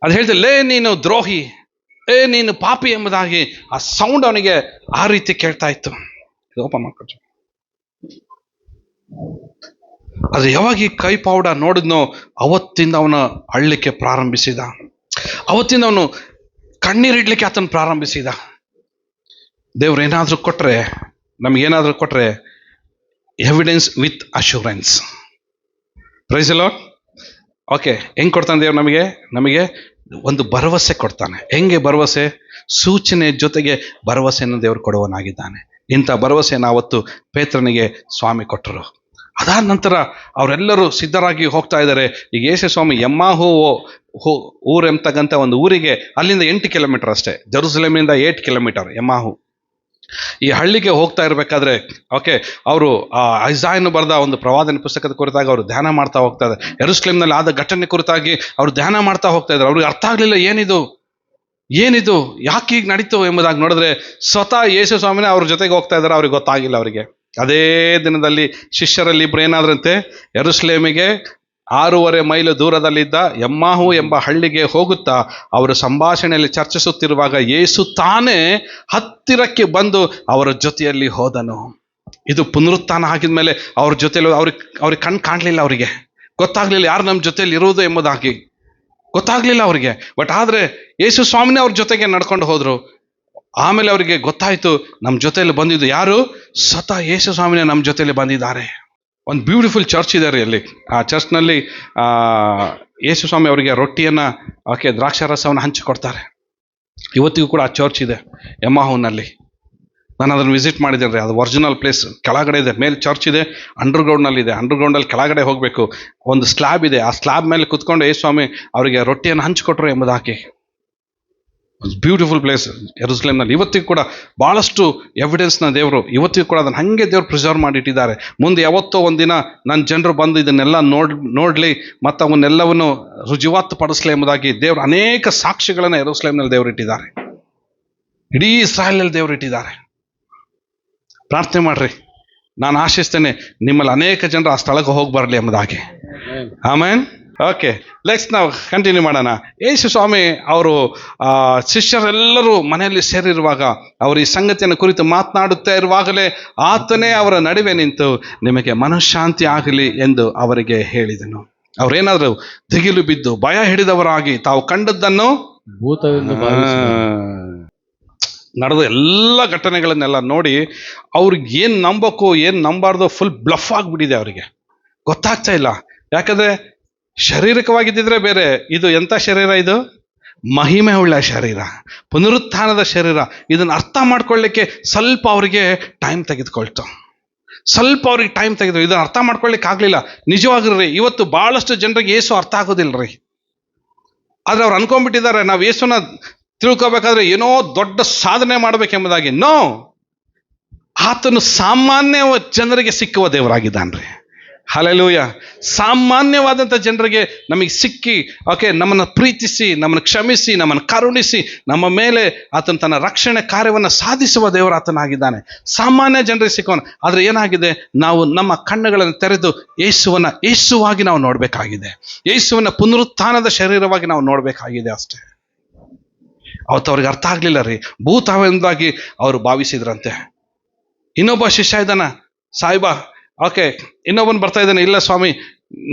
ಅದು ಹೇಳ್ತಿಲ್ಲ, ಲೇ ನೀನು ದ್ರೋಹಿ, ನೀನು ಪಾಪಿ ಎಂಬುದಾಗಿ ಆ ಸೌಂಡ್ ಅವನಿಗೆ ಆ ರೀತಿ ಕೇಳ್ತಾ ಇತ್ತು. ಓಪನ್ ಮಾಡ್ಕೊಳ್ರಿ. ಅದು ಯಾವಾಗ ಈ ಕೈ ಪಾವಡ ನೋಡಿದ್ನೋ ಅವತ್ತಿಂದ ಅವನು ಅಳ್ಲಿಕ್ಕೆ ಪ್ರಾರಂಭಿಸಿದ, ಅವತ್ತಿಂದ ಅವನು ಕಣ್ಣೀರಿಡ್ಲಿಕ್ಕೆ ಆತನು ಪ್ರಾರಂಭಿಸಿದ. ದೇವ್ರು ಏನಾದರೂ ಕೊಟ್ಟರೆ, ನಮಗೇನಾದರೂ ಕೊಟ್ಟರೆ evidence with assurance. Praise the lord. Okay, ಹೆಂಗೆ ಕೊಡ್ತಾನೆ ದೇವ್ರು ನಮಗೆ ಒಂದು ಭರವಸೆ ಕೊಡ್ತಾನೆ. ಹೆಂಗೆ ಭರವಸೆ? ಸೂಚನೆ ಜೊತೆಗೆ ಭರವಸೆಯನ್ನು ದೇವರು ಕೊಡುವನಾಗಿದ್ದಾನೆ. ಇಂಥ ಭರವಸೆಯನ್ನು ಅವತ್ತು ಪೇತ್ರನಿಗೆ ಸ್ವಾಮಿ ಕೊಟ್ಟರು. ಅದಾದ ನಂತರ ಅವರೆಲ್ಲರೂ ಸಿದ್ಧರಾಗಿ ಹೋಗ್ತಾ ಇದ್ದಾರೆ. ಈಗ ಯೇಸು ಸ್ವಾಮಿ ಎಮ್ಮಾಹು ಊರು ಎಂಬತಕ್ಕಂಥ ಒಂದು ಊರಿಗೆ, ಅಲ್ಲಿಂದ 8 ಕಿಲೋಮೀಟರ್ ಅಷ್ಟೇ, ಜೆರುಸಲೇಮಿನಿಂದ 8 ಕಿಲೋಮೀಟರ್ ಎಮ್ಮಾಹು. ಈ ಹಳ್ಳಿಗೆ ಹೋಗ್ತಾ ಇರಬೇಕಾದ್ರೆ ಅವರು ಐಸಾಯನು ಬರೆದ ಒಂದು ಪ್ರವಾದನೆ ಪುಸ್ತಕದ ಕುರಿತಾಗಿ ಅವರು ಧ್ಯಾನ ಮಾಡ್ತಾ ಹೋಗ್ತಾ ಇದ್ದಾರೆ. ಯೆರೂಸಲೇಮಿನಲ್ಲಿ ಆದ ಘಟನೆ ಕುರಿತಾಗಿ ಅವರು ಧ್ಯಾನ ಮಾಡ್ತಾ ಹೋಗ್ತಾ ಇದ್ದಾರೆ. ಅವ್ರಿಗೆ ಅರ್ಥ ಆಗಲಿಲ್ಲ, ಏನಿದು ಯಾಕೆ ಹೀಗೆ ನಡೀತು ಎಂಬುದಾಗಿ ನೋಡಿದ್ರೆ ಸ್ವತಃ ಯೇಸು ಸ್ವಾಮಿನೇ ಅವ್ರ ಜೊತೆಗೆ ಹೋಗ್ತಾ ಇದ್ದಾರೆ. ಅವ್ರಿಗೆ ಗೊತ್ತಾಗಿಲ್ಲ. ಅವರಿಗೆ ಅದೇ ದಿನದಲ್ಲಿ ಶಿಷ್ಯರಲ್ಲಿ ಇಬ್ರು ಏನಾದ್ರಂತೆ, ಯೆರೂಸಲೇಮಿಗೆ 6.5 ಮೈಲು ದೂರದಲ್ಲಿದ್ದ ಎಮ್ಮಾಹು ಎಂಬ ಹಳ್ಳಿಗೆ ಹೋಗುತ್ತಾ ಅವರು ಸಂಭಾಷಣೆಯಲ್ಲಿ ಚರ್ಚಿಸುತ್ತಿರುವಾಗ ಯೇಸು ತಾನೇ ಹತ್ತಿರಕ್ಕೆ ಬಂದು ಅವರ ಜೊತೆಯಲ್ಲಿ ಹೋದನು. ಇದು ಪುನರುತ್ಥಾನ ಆಗಿದ್ಮೇಲೆ ಅವ್ರ ಜೊತೆಯಲ್ಲಿ ಅವ್ರಿಗೆ ಕಣ್ಣು ಕಾಣಲಿಲ್ಲ, ಅವರಿಗೆ ಗೊತ್ತಾಗ್ಲಿಲ್ಲ ಯಾರು ನಮ್ಮ ಜೊತೆಯಲ್ಲಿ ಇರುವುದು ಎಂಬುದಾಗಿ ಗೊತ್ತಾಗ್ಲಿಲ್ಲ ಅವರಿಗೆ. ಬಟ್ ಆದರೆ ಯೇಸು ಸ್ವಾಮಿನೇ ಅವ್ರ ಜೊತೆಗೆ ನಡ್ಕೊಂಡು ಹೋದ್ರು. ಆಮೇಲೆ ಅವರಿಗೆ ಗೊತ್ತಾಯ್ತು, ನಮ್ಮ ಜೊತೆಯಲ್ಲಿ ಬಂದಿದ್ದು ಯಾರು, ಸ್ವತಃ ಯೇಸು ಸ್ವಾಮಿನೇ ನಮ್ಮ ಜೊತೆಯಲ್ಲಿ ಬಂದಿದ್ದಾರೆ. ಒಂದು ಬ್ಯೂಟಿಫುಲ್ ಚರ್ಚ್ ಇದೆ ರೀ ಅಲ್ಲಿ. ಆ ಚರ್ಚ್ನಲ್ಲಿ ಯೇಸು ಸ್ವಾಮಿ ಅವರಿಗೆ ರೊಟ್ಟಿಯನ್ನು ದ್ರಾಕ್ಷಾರಸವನ್ನು ಹಂಚಿಕೊಡ್ತಾರೆ. ಇವತ್ತಿಗೂ ಕೂಡ ಆ ಚರ್ಚ್ ಇದೆ ಎಮ್ಮಾಹುನಲ್ಲಿ. ನಾನು ಅದನ್ನು ವಿಸಿಟ್ ಮಾಡಿದ್ದೇನೆ ರೀ. ಅದು ಒರಿಜಿನಲ್ ಪ್ಲೇಸ್ ಕೆಳಗಡೆ ಇದೆ, ಮೇಲೆ ಚರ್ಚ್ ಇದೆ, ಅಂಡರ್ಗ್ರೌಂಡ್ನಲ್ಲಿ ಇದೆ. ಅಂಡರ್ಗ್ರೌಂಡಲ್ಲಿ ಕೆಳಗಡೆ ಹೋಗಬೇಕು, ಒಂದು ಸ್ಲ್ಯಾಬ್ ಇದೆ. ಆ ಸ್ಲ್ಯಾಬ್ ಮೇಲೆ ಕುತ್ಕೊಂಡು ಯೇಸು ಸ್ವಾಮಿ ಅವರಿಗೆ ರೊಟ್ಟಿಯನ್ನು ಹಂಚಿಕೊಟ್ರು ಎಂಬುದಾಗಿ. ಒಂದು ಬ್ಯೂಟಿಫುಲ್ ಪ್ಲೇಸ್ ಯೆರೂಸಲೇಮ್ನಲ್ಲಿ. ಇವತ್ತಿಗೂ ಕೂಡ ಭಾಳಷ್ಟು ಎವಿಡೆನ್ಸ್ನ ದೇವರು ಇವತ್ತಿಗೂ ಕೂಡ ಅದನ್ನು ಹಾಗೆ ದೇವರು ಪ್ರಿಸರ್ವ್ ಮಾಡಿಟ್ಟಿದ್ದಾರೆ. ಮುಂದೆ ಯಾವತ್ತೋ ಒಂದಿನ ನನ್ನ ಜನರು ಬಂದು ಇದನ್ನೆಲ್ಲ ನೋಡಲಿ ಮತ್ತು ಅವನ್ನೆಲ್ಲವನ್ನು ರುಜುವಾತು ಪಡಿಸಲಿ ಎಂಬುದಾಗಿ ದೇವರು ಅನೇಕ ಸಾಕ್ಷಿಗಳನ್ನು ಯೆರೂಸಲೇಮ್ನಲ್ಲಿ ದೇವರು ಇಟ್ಟಿದ್ದಾರೆ. ಇಡೀ ಇಸ್ರಾಯೇಲ್ನಲ್ಲಿ ದೇವರು ಇಟ್ಟಿದ್ದಾರೆ. ಪ್ರಾರ್ಥನೆ ಮಾಡ್ರಿ. ನಾನು ಆಶಿಸ್ತೇನೆ ನಿಮ್ಮಲ್ಲಿ ಅನೇಕ ಜನರು ಆ ಸ್ಥಳಕ್ಕೆ ಹೋಗಿ ಬರಲಿ ಎಂಬುದಾಗಿ. ಆಮೇನ್. ಲೆಟ್ಸ್ ನಾವು ಕಂಟಿನ್ಯೂ ಮಾಡೋಣ. ಯೇಸು ಸ್ವಾಮಿ ಅವರು ಶಿಷ್ಯರೆಲ್ಲರೂ ಮನೆಯಲ್ಲಿ ಸೇರಿರುವಾಗ ಅವರು ಈ ಸಂಗತಿಯನ್ನು ಕುರಿತು ಮಾತನಾಡುತ್ತಾ ಇರುವಾಗಲೇ ಆತನೇ ಅವರ ನಡುವೆ ನಿಂತು ನಿಮಗೆ ಮನಃಶಾಂತಿ ಆಗಲಿ ಎಂದು ಅವರಿಗೆ ಹೇಳಿದನು. ಅವರೇನಾದರೂ ದಿಗಿಲು ಬಿದ್ದು ಭಯ ಹಿಡಿದವರಾಗಿ ತಾವು ಕಂಡದ್ದನ್ನು ಭೂತವೆಂದು ನಡೆದ ಎಲ್ಲ ಘಟನೆಗಳನ್ನೆಲ್ಲ ನೋಡಿ ಅವ್ರಿಗೆ ಏನು ನಂಬಬೇಕು ಏನು ನಂಬಾರ್ದು ಫುಲ್ ಬ್ಲಫ್ ಆಗಿಬಿಟ್ಟಿದೆ. ಅವರಿಗೆ ಗೊತ್ತಾಗ್ತಾ ಇಲ್ಲ. ಯಾಕಂದರೆ ಶಾರೀರಿಕವಾಗಿದ್ದಿದ್ರೆ ಬೇರೆ, ಇದು ಎಂಥ ಶರೀರ, ಇದು ಮಹಿಮೆ ಉಳ್ಳ ಶರೀರ, ಪುನರುತ್ಥಾನದ ಶರೀರ. ಇದನ್ನು ಅರ್ಥ ಮಾಡ್ಕೊಳ್ಳಿಕ್ಕೆ ಸ್ವಲ್ಪ ಅವರಿಗೆ ಟೈಮ್ ತೆಗೆದುಕೊಳ್ತು. ಇದನ್ನು ಅರ್ಥ ಮಾಡ್ಕೊಳ್ಳಿಕ್ಕೆ ಆಗಲಿಲ್ಲ. ನಿಜವಾಗಿರ್ರಿ, ಇವತ್ತು ಭಾಳಷ್ಟು ಜನರಿಗೆ ಯೇಸು ಅರ್ಥ ಆಗೋದಿಲ್ಲ ರೀ. ಆದರೆ ಅವ್ರು ಅನ್ಕೊಂಡ್ಬಿಟ್ಟಿದ್ದಾರೆ ನಾವು ಯೇಸುನ ತಿಳ್ಕೊಬೇಕಾದ್ರೆ ಏನೋ ದೊಡ್ಡ ಸಾಧನೆ ಮಾಡಬೇಕೆಂಬುದಾಗಿ. ನೋ, ಆತನು ಸಾಮಾನ್ಯ ಜನರಿಗೆ ಸಿಕ್ಕುವ ದೇವರಾಗಿದ್ದಾನ್ರಿ. ಹಲ್ಲೆಲೂಯಾ. ಸಾಮಾನ್ಯವಾದಂಥ ಜನರಿಗೆ ನಮಗೆ ಸಿಕ್ಕಿ ನಮ್ಮನ್ನು ಪ್ರೀತಿಸಿ, ನಮ್ಮನ್ನು ಕ್ಷಮಿಸಿ, ನಮ್ಮನ್ನು ಕರುಣಿಸಿ, ನಮ್ಮ ಮೇಲೆ ಆತನ ತನ್ನ ರಕ್ಷಣೆ ಕಾರ್ಯವನ್ನು ಸಾಧಿಸುವ ದೇವರು ಆತನಾಗಿದ್ದಾನೆ. ಸಾಮಾನ್ಯ ಜನರಿಗೆ ಸಿಕ್ಕವನು. ಆದರೆ ಏನಾಗಿದೆ, ನಾವು ನಮ್ಮ ಕಣ್ಣುಗಳನ್ನು ತೆರೆದು ಯೇಸುವಾಗಿ ನಾವು ನೋಡಬೇಕಾಗಿದೆ. ಯೇಸುವನ್ನ ಪುನರುತ್ಥಾನದ ಶರೀರವಾಗಿ ನಾವು ನೋಡಬೇಕಾಗಿದೆ ಅಷ್ಟೇ. ಅವತ್ತು ಅವ್ರಿಗೆ ಅರ್ಥ ಆಗಲಿಲ್ಲ ರೀ. ಭೂತವೆಂದಾಗಿ ಅವರು ಭಾವಿಸಿದ್ರಂತೆ. ಇನ್ನೊಬ್ಬ ಶಿಷ್ಯ ಇದ್ದಾನ, ಸಾಯಿಬಾ. ಇನ್ನೊಬ್ಬನು ಬರ್ತಾ ಇದ್ದಾನೆ, ಇಲ್ಲ ಸ್ವಾಮಿ,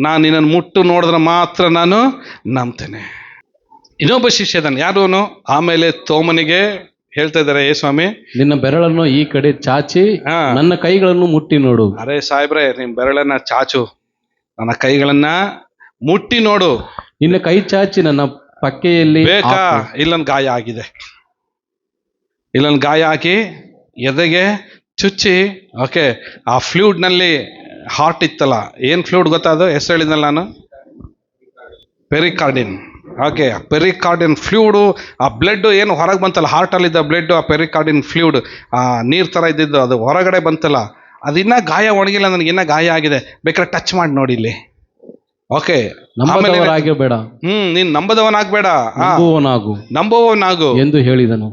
ನಾನು ನಿನ್ನನ್ನು ಮುಟ್ಟು ನೋಡಿದ್ರೆ ಮಾತ್ರ ನಾನು ನಂಬ್ತೇನೆ. ಇನ್ನೊಬ್ಬ ಶಿಷ್ಯ ಇದ್ದಾನೆ, ಯಾರು ಅವನು? ಆಮೇಲೆ ತೋಮನಿಗೆ ಹೇಳ್ತಾ ಇದ್ದಾರೆ, ಏ ಸ್ವಾಮಿ, ನಿನ್ನ ಬೆರಳನ್ನು ಈ ಕಡೆ ಚಾಚಿ ನನ್ನ ಕೈಗಳನ್ನು ಮುಟ್ಟಿ ನೋಡು. ಅರೇ ಸಾಹೇಬ್ರೆ, ನಿನ್ನ ಬೆರಳನ್ನ ಚಾಚು, ನನ್ನ ಕೈಗಳನ್ನ ಮುಟ್ಟಿ ನೋಡು. ನಿನ್ನ ಕೈ ಚಾಚಿ ನನ್ನ ಪಕ್ಕೆಯಲ್ಲಿ ಬೇಕಾ? ಇಲ್ಲೊಂದು ಗಾಯ ಆಗಿದೆ, ಇಲ್ಲೊಂದು ಗಾಯ ಹಾಕಿ ಎದೆಗೆ ಚುಚ್ಚಿ ಆ ಫ್ಲೂಡ್ನಲ್ಲಿ ಹಾರ್ಟ್ ಇತ್ತಲ್ಲ, ಏನು ಫ್ಲೂಡ್ ಗೊತ್ತಾ? ಅದು ಹೆಸರು ಹೇಳಿದ್ನಲ್ಲ ನಾನು, ಪೆರಿಕಾರ್ಡಿನ್. ಪೆರಿಕಾರ್ಡಿನ್ ಫ್ಲೂಡು, ಆ ಬ್ಲಡ್ ಏನು ಹೊರಗೆ ಬಂತಲ್ಲ, ಹಾರ್ಟಲ್ಲಿದ್ದ ಬ್ಲಡ್, ಆ ಪೆರಿಕಾರ್ಡಿನ್ ಫ್ಲೂಡ್, ಆ ನೀರು ಥರ ಇದ್ದಿದ್ದು ಅದು ಹೊರಗಡೆ ಬಂತಲ್ಲ, ಅದಿನ್ನ ಗಾಯ ಒಣಗಿಲ್ಲ, ನನಗಿನ್ನ ಗಾಯ ಆಗಿದೆ, ಬೇಕಾದ್ರೆ ಟಚ್ ಮಾಡಿ ನೋಡಿ ಇಲ್ಲಿ. ನಂಬದವನಾಗಬೇಡ, ನೀನ್ ನಂಬದವನಾಗಬೇಡ, ನಂಬುವವನಾಗು ಎಂದು ಹೇಳಿದನು.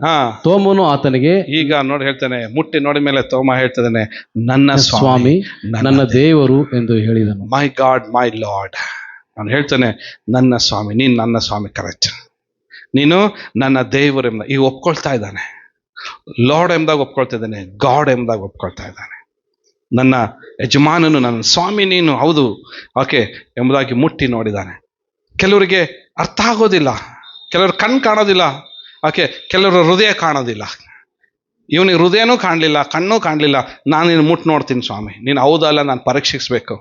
ತೋಮನು ಆತನಿಗೆ, ಈಗ ನೋಡಿ ಹೇಳ್ತಾನೆ, ಮುಟ್ಟಿ ನೋಡಿ ಮೇಲೆ ತೋಮ ಹೇಳ್ತಾನೆ, ನನ್ನ ಸ್ವಾಮಿ, ನನ್ನ ದೇವರು ಎಂದು ಹೇಳಿದನು. ಮೈ ಗಾಡ್, ಮೈ ಲಾರ್ಡ್. ನಾನು ಹೇಳ್ತಾನೆ, ನನ್ನ ಸ್ವಾಮಿ, ನೀನು ನನ್ನ ಸ್ವಾಮಿ, ಕರೆಕ್ಟ್, ನೀನು ನನ್ನ ದೇವರು ಎಂಬ ಈಗ ಒಪ್ಕೊಳ್ತಾ ಇದ್ದಾನೆ. ಲಾರ್ಡ್ ಎಂಬುದಾಗ ಒಪ್ಕೊಳ್ತಾ ಇದ್ದಾನೆ, ಗಾಡ್ ಎಂಬುದಾಗ ಒಪ್ಕೊಳ್ತಾ ಇದ್ದಾನೆ. ನನ್ನ ಯಜಮಾನನು, ನನ್ನ ಸ್ವಾಮಿ ನೀನು, ಹೌದು ಎಂಬುದಾಗಿ ಮುಟ್ಟಿ ನೋಡಿದ್ದಾನೆ. ಕೆಲವರಿಗೆ ಅರ್ಥ ಆಗೋದಿಲ್ಲ, ಕೆಲವರು ಕಣ್ಣು ಕಾಣೋದಿಲ್ಲ, ಕೆಲವರು ಹೃದಯ ಕಾಣೋದಿಲ್ಲ. ಇವನಿಗೆ ಹೃದಯನೂ ಕಾಣಲಿಲ್ಲ, ಕಣ್ಣೂ ಕಾಣಲಿಲ್ಲ. ನಾನು ನೀನು ಮುಟ್ಟು ನೋಡ್ತೀನಿ ಸ್ವಾಮಿ, ನೀನು ಹೌದಲ್ಲ, ನಾನು ಪರೀಕ್ಷಿಸಬೇಕು.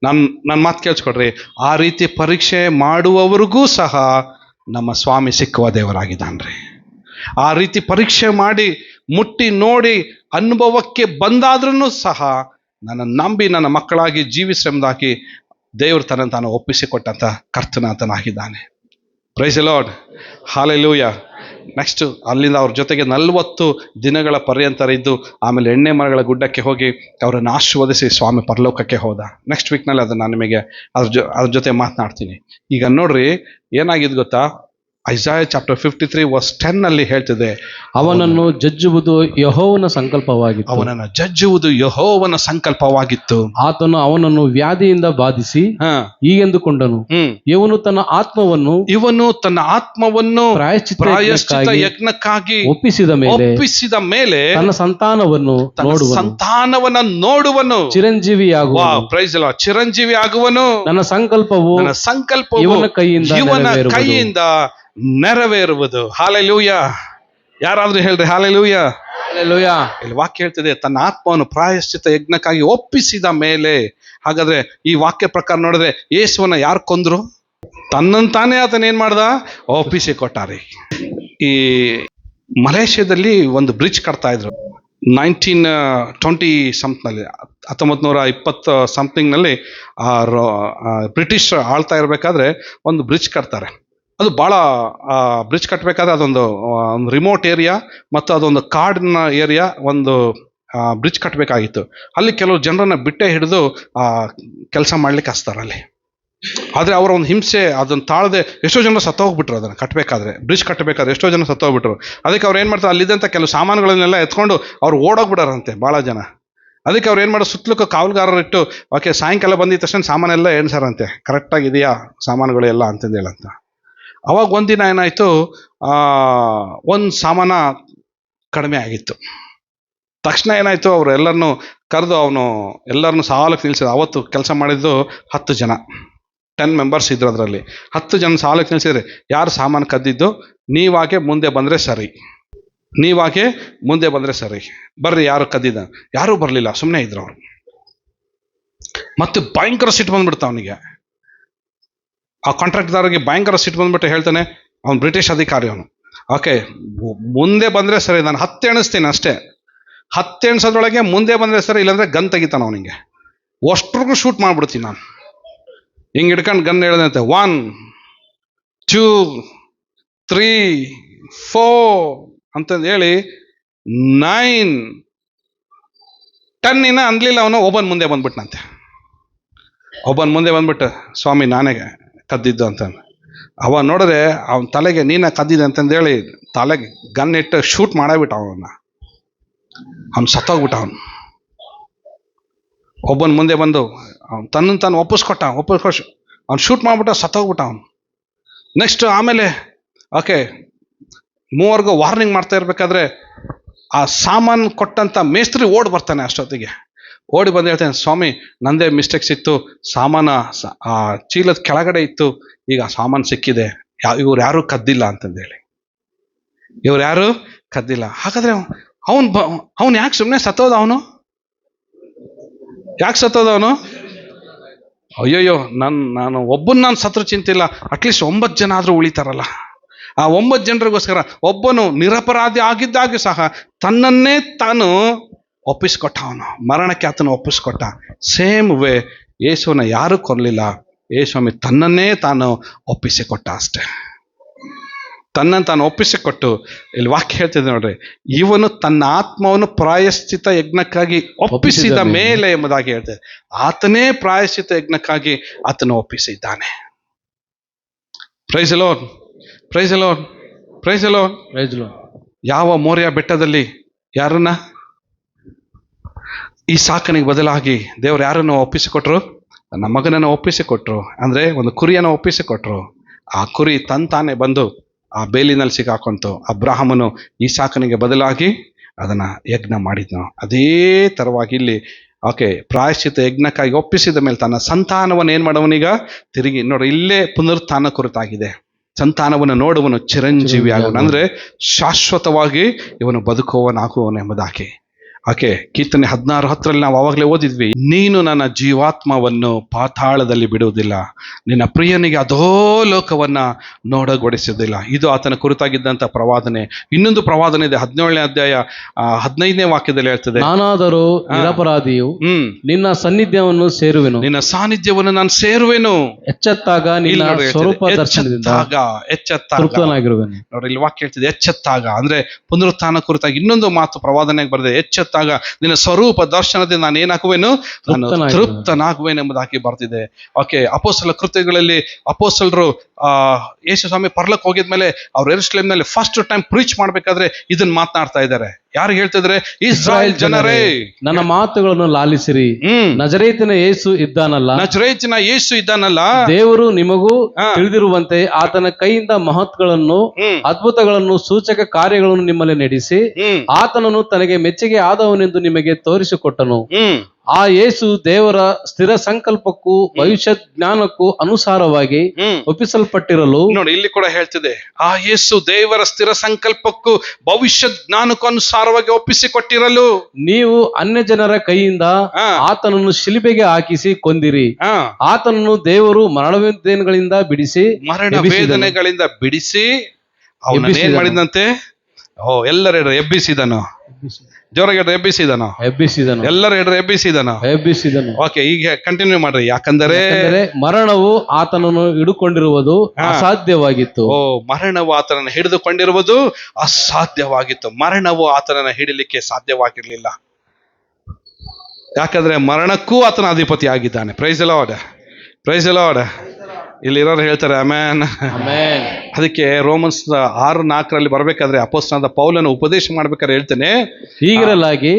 ನನ್ನ ಮಾತು ಕೇಳಿಸ್ಕೊಡ್ರಿ. ಆ ರೀತಿ ಪರೀಕ್ಷೆ ಮಾಡುವವರಿಗೂ ಸಹ ನಮ್ಮ ಸ್ವಾಮಿ ಸಿಕ್ಕುವ ದೇವರಾಗಿದ್ದಾನ್ರಿ. ಆ ರೀತಿ ಪರೀಕ್ಷೆ ಮಾಡಿ ಮುಟ್ಟಿ ನೋಡಿ ಅನುಭವಕ್ಕೆ ಬಂದಾದ್ರೂ ಸಹ ನನ್ನ ನಂಬಿ ನನ್ನ ಮಕ್ಕಳಾಗಿ ಜೀವಿಸೆಂಬುದಾಗಿ ದೇವರು ತನ್ನನ್ನು ತಾನು ಒಪ್ಪಿಸಿಕೊಟ್ಟಂತ ಕರ್ತನಾತನಾಗಿದ್ದಾನೆ. Praise the Lord, hallelujah. Next ಅಲ್ಲಿಂದ ಅವ್ರ ಜೊತೆಗೆ 40 ದಿನಗಳ ಪರ್ಯಂತರ ಇದ್ದು ಆಮೇಲೆ ಎಣ್ಣೆ ಮರಗಳ ಗುಡ್ಡಕ್ಕೆ ಹೋಗಿ ಅವರನ್ನು ಆಶೀರ್ವದಿಸಿ ಸ್ವಾಮಿ ಪರಲೋಕಕ್ಕೆ ಹೋದ. ನೆಕ್ಸ್ಟ್ ವೀಕ್ನಲ್ಲಿ ಅದನ್ನು ನಾನು ನಿಮಗೆ ಅದ್ರ ಜೊತೆ ಮಾತನಾಡ್ತೀನಿ. ಈಗ ನೋಡ್ರಿ ಏನಾಗಿದ್ದು ಗೊತ್ತಾ, ಐಸಾಯ ಚಾಪ್ಟರ್ 53 ವರ್ಸ್ 10 ಅಲ್ಲಿ ಹೇಳ್ತಿದೆ, ಅವನನ್ನು ಜಜ್ಜುವುದು ಯೆಹೋವನ ಸಂಕಲ್ಪವಾಗಿತ್ತು. ಅವನನ್ನು ಜಜ್ಜುವುದು ಯೆಹೋವನ ಸಂಕಲ್ಪವಾಗಿತ್ತು. ಆತನು ಅವನನ್ನು ವ್ಯಾಧಿಯಿಂದ ಬಾಧಿಸಿ ಹೀಗೆಂದುಕೊಂಡನು, ಇವನು ತನ್ನ ಆತ್ಮವನ್ನು ಪ್ರಾಯಶ್ಚಿತ್ತ ಯಜ್ಞಕ್ಕಾಗಿ ಒಪ್ಪಿಸಿದ ಮೇಲೆ ತನ್ನ ಸಂತಾನವನ್ನು ನೋಡುವನು, ಚಿರಂಜೀವಿ ಆಗುವನು. ನನ್ನ ಸಂಕಲ್ಪವು ಇವನ ಕೈಯಿಂದ ನೆರವೇರುವುದು. ಹಲ್ಲೆಲೂಯಾ. ಯಾರಾದ್ರೂ ಹೇಳ್ರಿ ಹಲ್ಲೆಲೂಯಾ. ಹಲ್ಲೆಲೂಯಾ. ಇಲ್ಲಿ ವಾಕ್ಯ ಹೇಳ್ತಿದೆ, ತನ್ನ ಆತ್ಮವನ್ನು ಪ್ರಾಯಶ್ಚಿತ್ತ ಯಜ್ಞಕ್ಕಾಗಿ ಒಪ್ಪಿಸಿದ ಮೇಲೆ. ಹಾಗಾದ್ರೆ ಈ ವಾಕ್ಯ ಪ್ರಕಾರ ನೋಡಿದ್ರೆ ಯೇಸುವನ್ನ ಯಾರು ಕೊಂದ್ರು? ತನ್ನಂತಾನೇ ಆತನ ಏನ್ ಮಾಡ್ದ? ಒಪ್ಪಿಸಿ ಕೊಟ್ಟಾರೆ. ಈ ಮಲೇಷ್ಯಾದಲ್ಲಿ ಒಂದು ಬ್ರಿಡ್ಜ್ ಕಟ್ತಾ ಇದ್ರು 1920 ಸಂಥಿಂಗ್ನಲ್ಲಿ, 1920 ಸಮಥಿಂಗ್ನಲ್ಲಿ ಬ್ರಿಟಿಷ್ ಆಳ್ತಾ ಇರಬೇಕಾದ್ರೆ ಒಂದು ಬ್ರಿಡ್ಜ್ ಕಟ್ತಾರೆ. ಅದು ಭಾಳ ಬ್ರಿಡ್ಜ್ ಕಟ್ಟಬೇಕಾದ್ರೆ ಅದೊಂದು ರಿಮೋಟ್ ಏರಿಯಾ ಮತ್ತು ಅದೊಂದು ಕಾಡಿನ ಏರಿಯಾ, ಒಂದು ಬ್ರಿಡ್ಜ್ ಕಟ್ಟಬೇಕಾಗಿತ್ತು. ಅಲ್ಲಿ ಕೆಲವು ಜನರನ್ನ ಬಿಟ್ಟೆ ಹಿಡಿದು ಕೆಲಸ ಮಾಡ್ಲಿಕ್ಕೆ ಹಚ್ತಾರೆ ಅಲ್ಲಿ. ಆದರೆ ಅವರ ಒಂದು ಹಿಂಸೆ ಅದನ್ನು ತಾಳದೆ ಎಷ್ಟೋ ಜನ ಸತ್ತೋಗ್ಬಿಟ್ರು. ಅದನ್ನು ಕಟ್ಟಬೇಕಾದ್ರೆ, ಬ್ರಿಡ್ಜ್ ಕಟ್ಟಬೇಕಾದ್ರೆ ಎಷ್ಟೋ ಜನ ಸತ್ತೋಗ್ಬಿಟ್ರು. ಅದಕ್ಕೆ ಅವ್ರು ಏನು ಮಾಡ್ತಾರೆ, ಅಲ್ಲಿದ್ದಂಥ ಕೆಲವು ಸಾಮಾನುಗಳನ್ನೆಲ್ಲ ಎತ್ಕೊಂಡು ಅವ್ರು ಓಡೋಗ್ಬಿಡಾರಂತೆ ಭಾಳ ಜನ. ಅದಕ್ಕೆ ಅವ್ರು ಏನು ಮಾಡೋ, ಸುತ್ತಲೂ ಕಾವಲುಗಾರರಿಟ್ಟು ಓಕೆ ಸಾಯಂಕಾಲ ಬಂದಿದ್ದ ತಕ್ಷಣ ಸಾಮಾನೆಲ್ಲ ಎಣ್ಸಾರಂತೆ, ಕರೆಕ್ಟಾಗಿದೆಯಾ ಸಾಮಾನುಗಳು ಎಲ್ಲ ಅಂತಂದು ಹೇಳಂತ. ಅವಾಗ ಒಂದಿನ ಏನಾಯಿತು, ಒಂದು ಸಾಮಾನ ಕಡಿಮೆ ಆಗಿತ್ತು. ತಕ್ಷಣ ಏನಾಯಿತು, ಅವರು ಎಲ್ಲರನ್ನೂ ಕರೆದು ಎಲ್ಲರನ್ನೂ ಸಾಲಕ್ಕೆ ನಿಲ್ಲಿಸಿದ. ಅವತ್ತು ಕೆಲಸ ಮಾಡಿದ್ದು 10 ಜನ, 10 ಮೆಂಬರ್ಸ್ ಇದ್ರು. ಅದರಲ್ಲಿ 10 ಜನ ಸಾಲಕ್ಕೆ ನಿಲ್ಲಿಸಿದ್ರೆ, ಯಾರು ಸಾಮಾನು ಕದ್ದಿದ್ದು ನೀವಾಗೆ ಮುಂದೆ ಬಂದರೆ ಸರಿ, ಬರ್ರಿ ಯಾರು ಕದ್ದಿದ್ದ. ಯಾರೂ ಬರಲಿಲ್ಲ, ಸುಮ್ಮನೆ ಇದ್ರು ಅವರು. ಮತ್ತೆ ಭಯಂಕರ ಸಿಟ್ಟು ಬಂದ್ಬಿಡ್ತಾ ಅವನಿಗೆ. ಆ ಕಾಂಟ್ರಾಕ್ಟ್ದಾರಿಗೆ ಭಯಂಕರ ಸಿಟ್ಟು ಬಂದ್ಬಿಟ್ಟು ಹೇಳ್ತಾನೆ, ಅವನು ಬ್ರಿಟಿಷ್ ಅಧಿಕಾರಿ ಅವನು, ಓಕೆ ಮುಂದೆ ಬಂದರೆ ಸರಿ, ನಾನು 10 ಎಣಿಸ್ತೀನಿ ಅಷ್ಟೇ, 10 ಎಣಿಸೋದ್ರೊಳಗೆ ಮುಂದೆ ಬಂದರೆ ಸರಿ, ಇಲ್ಲಾಂದರೆ ಗನ್ ತೆಗಿತಾನೆ ಅವನಿಗೆ. ಅಷ್ಟ್ರಿಗೂ ಶೂಟ್ ಮಾಡಿಬಿಡ್ತೀನಿ ನಾನು. ಹಿಂಗೆ ಹಿಡ್ಕೊಂಡು ಗನ್ ಹೇಳ್ದಂತೆ, 1 2 3 4 ಅಂತಂದು ಹೇಳಿ 9 10 ಇನ್ನ ಅನ್ಲಿಲ್ಲ ಅವನು. ಒಬ್ಬನ್ ಮುಂದೆ ಬಂದ್ಬಿಟ್ನಂತೆ. ಮುಂದೆ ಬಂದ್ಬಿಟ್ಟು, ಸ್ವಾಮಿ ನಾನೇ ಕದ್ದಿದ್ದು ಅಂತ. ಅವ ನೋಡಿದ್ರೆ ಅವನ ತಲೆಗೆ ನೀನ ಕದ್ದಿದ್ದೆ ಅಂತಂದೇಳಿ ತಲೆಗೆ ಗನ್ ಇಟ್ಟು ಶೂಟ್ ಮಾಡಬಿಟ್ಟ ಅವನ್ನ. ಅವ್ನು ಸತ್ತೋಗ್ಬಿಟ್ಟ. ಒಬ್ಬನ ಮುಂದೆ ಬಂದು ತನ್ನನ್ನು ತಾನು ಒಪ್ಪಿಸ್ಕೊಟ್ಟ. ಅವ್ನು ಶೂಟ್ ಮಾಡ್ಬಿಟ್ಟ, ಸತ್ತೋಗ್ಬಿಟ್ಟ ಅವನು. ನೆಕ್ಸ್ಟ್ ಆಮೇಲೆ ಓಕೆ ಮೂವರ್ಗೂ ವಾರ್ನಿಂಗ್ ಮಾಡ್ತಾ ಇರ್ಬೇಕಾದ್ರೆ ಆ ಸಾಮಾನು ಕೊಟ್ಟಂತ ಮೇಸ್ತ್ರಿ ಓಡಿ ಬರ್ತಾನೆ. ಅಷ್ಟೊತ್ತಿಗೆ ಓಡಿ ಬಂದು ಹೇಳ್ತಾನೆ, ಸ್ವಾಮಿ ನಂದೇ ಮಿಸ್ಟೇಕ್ಸ್ ಇತ್ತು, ಸಾಮಾನ ಆ ಚೀಲದ ಕೆಳಗಡೆ ಇತ್ತು, ಈಗ ಸಾಮಾನು ಸಿಕ್ಕಿದೆ, ಇವ್ರು ಯಾರೂ ಕದ್ದಿಲ್ಲ ಅಂತಂದೇಳಿ. ಹಾಗಾದ್ರೆ ಅವನು ಯಾಕೆ ಸುಮ್ಮನೆ ಸತ್ತೋದ? ಯಾಕೆ ಸತ್ತೋದವನು? ಅಯ್ಯೋಯ್ಯೋ, ನಾನು ಒಬ್ಬನ ಸತ್ರು ಚಿಂತಿಲ್ಲ, ಅಟ್ಲೀಸ್ಟ್ 9 ಜನ ಆದರೂ ಉಳಿತಾರಲ್ಲ. ಆ 9 ಜನರಿಗೋಸ್ಕರ ಒಬ್ಬನು ನಿರಪರಾಧಿ ಆಗಿದ್ದಾಗೂ ಸಹ ತನ್ನನ್ನೇ ತಾನು ಒಪ್ಪಿಸ್ಕೊಟ್ಟ. ಅವನು ಮರಣಕ್ಕೆ ಆತನು ಒಪ್ಪಿಸ್ಕೊಟ್ಟ. ಸೇಮ್ ವೇ ಯೇಸುವನ್ನ ಯಾರೂ ಕೊರಲಿಲ್ಲ, ಯೇಸುಸ್ವಾಮಿ ತನ್ನನ್ನೇ ತಾನು ಒಪ್ಪಿಸಿಕೊಟ್ಟ ಅಷ್ಟೆ. ತನ್ನನ್ನು ತಾನು ಒಪ್ಪಿಸಿಕೊಟ್ಟು, ಇಲ್ಲಿ ವಾಕ್ಯ ಹೇಳ್ತಿದ್ದೆ ನೋಡ್ರಿ, ಇವನು ತನ್ನ ಆತ್ಮವನ್ನು ಪ್ರಾಯಶ್ಚಿತ್ತ ಯಜ್ಞಕ್ಕಾಗಿ ಒಪ್ಪಿಸಿದ ಮೇಲೆ ಎಂಬುದಾಗಿ ಹೇಳ್ತದೆ. ಆತನೇ ಪ್ರಾಯಶ್ಚಿತ್ತ ಯಜ್ಞಕ್ಕಾಗಿ ಆತನು ಒಪ್ಪಿಸಿದ್ದಾನೆ. Praise the Lord, praise the Lord, praise the Lord, praise the Lord. ಯಾವ ಮೋರಿಯಾ ಬೆಟ್ಟದಲ್ಲಿ ಯಾರನ್ನ ಈ ಸಾಕನಿಗೆ ಬದಲಾಗಿ ದೇವರು ಯಾರನ್ನು ಒಪ್ಪಿಸಿಕೊಟ್ರು? ನನ್ನ ಮಗನನ್ನು ಒಪ್ಪಿಸಿಕೊಟ್ರು. ಅಂದರೆ ಒಂದು ಕುರಿಯನ್ನು ಒಪ್ಪಿಸಿಕೊಟ್ರು. ಆ ಕುರಿ ತಾನೇ ಬಂದು ಆ ಬೇಲಿನಲ್ಲಿ ಸಿಗಾಕೊಂತು. ಅಬ್ರಹಾಮನು ಈ ಸಾಕನಿಗೆ ಬದಲಾಗಿ ಅದನ್ನು ಯಜ್ಞ ಮಾಡಿದ್ನು. ಅದೇ ಥರವಾಗಿ ಇಲ್ಲಿ ಓಕೆ ಪ್ರಾಯಶ್ಚಿತ್ತ ಯಜ್ಞಕ್ಕಾಗಿ ಒಪ್ಪಿಸಿದ ಮೇಲೆ ತನ್ನ ಸಂತಾನವನ್ನು ಏನು ಮಾಡೋವನೀಗ ತಿರುಗಿ ನೋಡಿ, ಇಲ್ಲೇ ಪುನರುತ್ಥಾನ ಕುರಿತಾಗಿದೆ. ಸಂತಾನವನ್ನು ನೋಡುವನು ಚಿರಂಜೀವಿ ಆಗುವನು, ಅಂದರೆ ಶಾಶ್ವತವಾಗಿ ಇವನು ಬದುಕುವವನಾಗುವನು ಎಂಬುದಾಗಿ. ಓಕೆ, ಕೀರ್ತನೆ 16:10 ನಾವು ಅವಾಗಲೇ ಓದಿದ್ವಿ, ನೀನು ನನ್ನ ಜೀವಾತ್ಮವನ್ನು ಪಾತಾಳದಲ್ಲಿ ಬಿಡುವುದಿಲ್ಲ, ನಿನ್ನ ಪ್ರಿಯನಿಗೆ ಅಧೋಲೋಕವನ್ನ ನೋಡಗೊಡಿಸುವುದಿಲ್ಲ. ಇದು ಆತನ ಕುರಿತಾಗಿದ್ದಂಥ ಪ್ರವಾದನೆ. ಇನ್ನೊಂದು ಪ್ರವಾದನೆ ಇದೆ, 17ನೇ ಅಧ್ಯಾಯ 15ನೇ ವಾಕ್ಯದಲ್ಲಿ ಹೇಳ್ತದೆ, ನಾನಾದರೂ ನಿರಪರಾಧಿಯು ನಿನ್ನ ಸಾನ್ನಿಧ್ಯವನ್ನು ಸೇರುವೆನು, ನಿನ್ನ ಸಾನ್ನಿಧ್ಯವನ್ನು ನಾನು ಸೇರುವೆನು, ಎಚ್ಚೆತ್ತಾಗ ನಿನ್ನ ಸ್ವರೂಪ ದರ್ಶನದಿಂದ ತೃಪ್ತನಾಗಿರುವೆನು. ನೋಡಿ, ಇಲ್ಲಿ ವಾಕ್ಯ ಹೇಳ್ತಿದೆ ಎಚ್ಚೆತ್ತಾಗ, ಅಂದ್ರೆ ಪುನರುತ್ಥಾನ ಕುರಿತಾಗಿ ಇನ್ನೊಂದು ಮಾತು ಪ್ರವಾದನೆಗೆ ಬರೆದೆ, ಎಚ್ಚೆತ್ತಾಗ ನಿನ್ನ ಸ್ವರೂಪ ದರ್ಶನದಿಂದ ನಾನು ಏನಾಗುವೆನು, ನಾನು ತೃಪ್ತನಾಗುವೆನೆಂಬುದಾಗಿ ಬರ್ತಿದೆ. ಓಕೆ, ಅಪೊಸ್ತಲ ಕೃತ್ಯಗಳಲ್ಲಿ ಅಪೊಸ್ತಲರು ಯೇಸು ಸ್ವಾಮಿ ಪರಲೋಕ ಹೋಗಿದ್ಮೇಲೆ ಅವ್ರು ಯೆರೂಸಲೇಮಿನಲ್ಲಿ ಫಸ್ಟ್ ಟೈಮ್ ಪ್ರೀಚ್ ಮಾಡ್ಬೇಕಾದ್ರೆ ಇದನ್ನ ಮಾತನಾಡ್ತಾ ಇದ್ದಾರೆ. ಯಾರು ಹೇಳ್ತಿದ್ರೆ, ಇಸ್ರಾಯೇಲ್ ಜನರೇ ನನ್ನ ಮಾತುಗಳನ್ನು ಲಾಲಿಸಿರಿ, ನಜರೇತಿನ ಯೇಸು ಇದ್ದಾನಲ್ಲ, ನಜರೇತಿನ ಯೇಸು ಇದ್ದಾನಲ್ಲ, ದೇವರು ನಿಮಗೂ ತಿಳಿದಿರುವಂತೆ ಆತನ ಕೈಯಿಂದ ಮಹತ್ಗಳನ್ನು ಅದ್ಭುತಗಳನ್ನು ಸೂಚಕ ಕಾರ್ಯಗಳನ್ನು ನಿಮ್ಮಲ್ಲಿ ನಡೆಸಿ ಆತನನ್ನು ತನಗೆ ಮೆಚ್ಚುಗೆ ಆದವನೆಂದು ನಿಮಗೆ ತೋರಿಸಿಕೊಟ್ಟನು. ಆ ಯೇಸು ದೇವರ ಸ್ಥಿರ ಸಂಕಲ್ಪಕ್ಕೂ ಭವಿಷ್ಯ ಜ್ಞಾನಕ್ಕೂ ಅನುಸಾರವಾಗಿ ಒಪ್ಪಿಸಲ್ಪಟ್ಟಿರಲು. ನೋಡಿ, ಇಲ್ಲಿ ಕೂಡ ಹೇಳ್ತಿದೆ, ಆ ಯೇಸು ದೇವರ ಸ್ಥಿರ ಸಂಕಲ್ಪಕ್ಕೂ ಭವಿಷ್ಯ ಜ್ಞಾನಕ್ಕೂ ಅನುಸಾರವಾಗಿ ಒಪ್ಪಿಸಿಕೊಟ್ಟಿರಲು ನೀವು ಅನ್ಯ ಜನರ ಕೈಯಿಂದ ಆತನನ್ನು ಶಿಲುಬೆಗೆ ಹಾಕಿಸಿ ಕೊಂದಿರಿ. ಆತನನ್ನು ದೇವರು ಮರಣವೇದನೆಗಳಿಂದ ಬಿಡಿಸಿ ಅವನನ್ನು ಏನ್ ಮಾಡಿದಂತೆ? ಎಲ್ಲರ ಎಬ್ಬಿಸಿದನು. ಜೋರಾಗಿ ಎಬ್ಬಿಸಿದನು. ಎಲ್ಲರೂ ಎಬ್ಬಿಸಿದನು. ಓಕೆ, ಈಗ ಕಂಟಿನ್ಯೂ ಮಾಡ್ರಿ. ಯಾಕಂದರೆ ಮರಣವು ಆತನನ್ನು ಹಿಡುಕೊಂಡಿರುವುದು ಅಸಾಧ್ಯವಾಗಿತ್ತು. ಮರಣವು ಆತನನ್ನು ಹಿಡಿದುಕೊಂಡಿರುವುದು ಅಸಾಧ್ಯವಾಗಿತ್ತು. ಮರಣವು ಆತನನ್ನು ಹಿಡಿಲಿಕ್ಕೆ ಸಾಧ್ಯವಾಗಿರ್ಲಿಲ್ಲ. ಯಾಕಂದ್ರೆ ಮರಣಕ್ಕೂ ಆತನ ಅಧಿಪತಿ ಆಗಿದ್ದಾನೆ. Praise the Lord, praise the Lord. ಇಲ್ಲಿರೋರು ಹೇಳ್ತಾರೆ ಆಮೆನ್. ಅದಕ್ಕೆ ರೋಮನ್ಸ್ 6:4 ಬರ್ಬೇಕಾದ್ರೆ ಅಪೊಸ್ತಲನಾದ ಪೌಲನು ಉಪದೇಶ ಮಾಡ್ಬೇಕಾದ್ರೆ ಹೇಳ್ತೇನೆ, ಹೀಗಿರಲಾಗಿ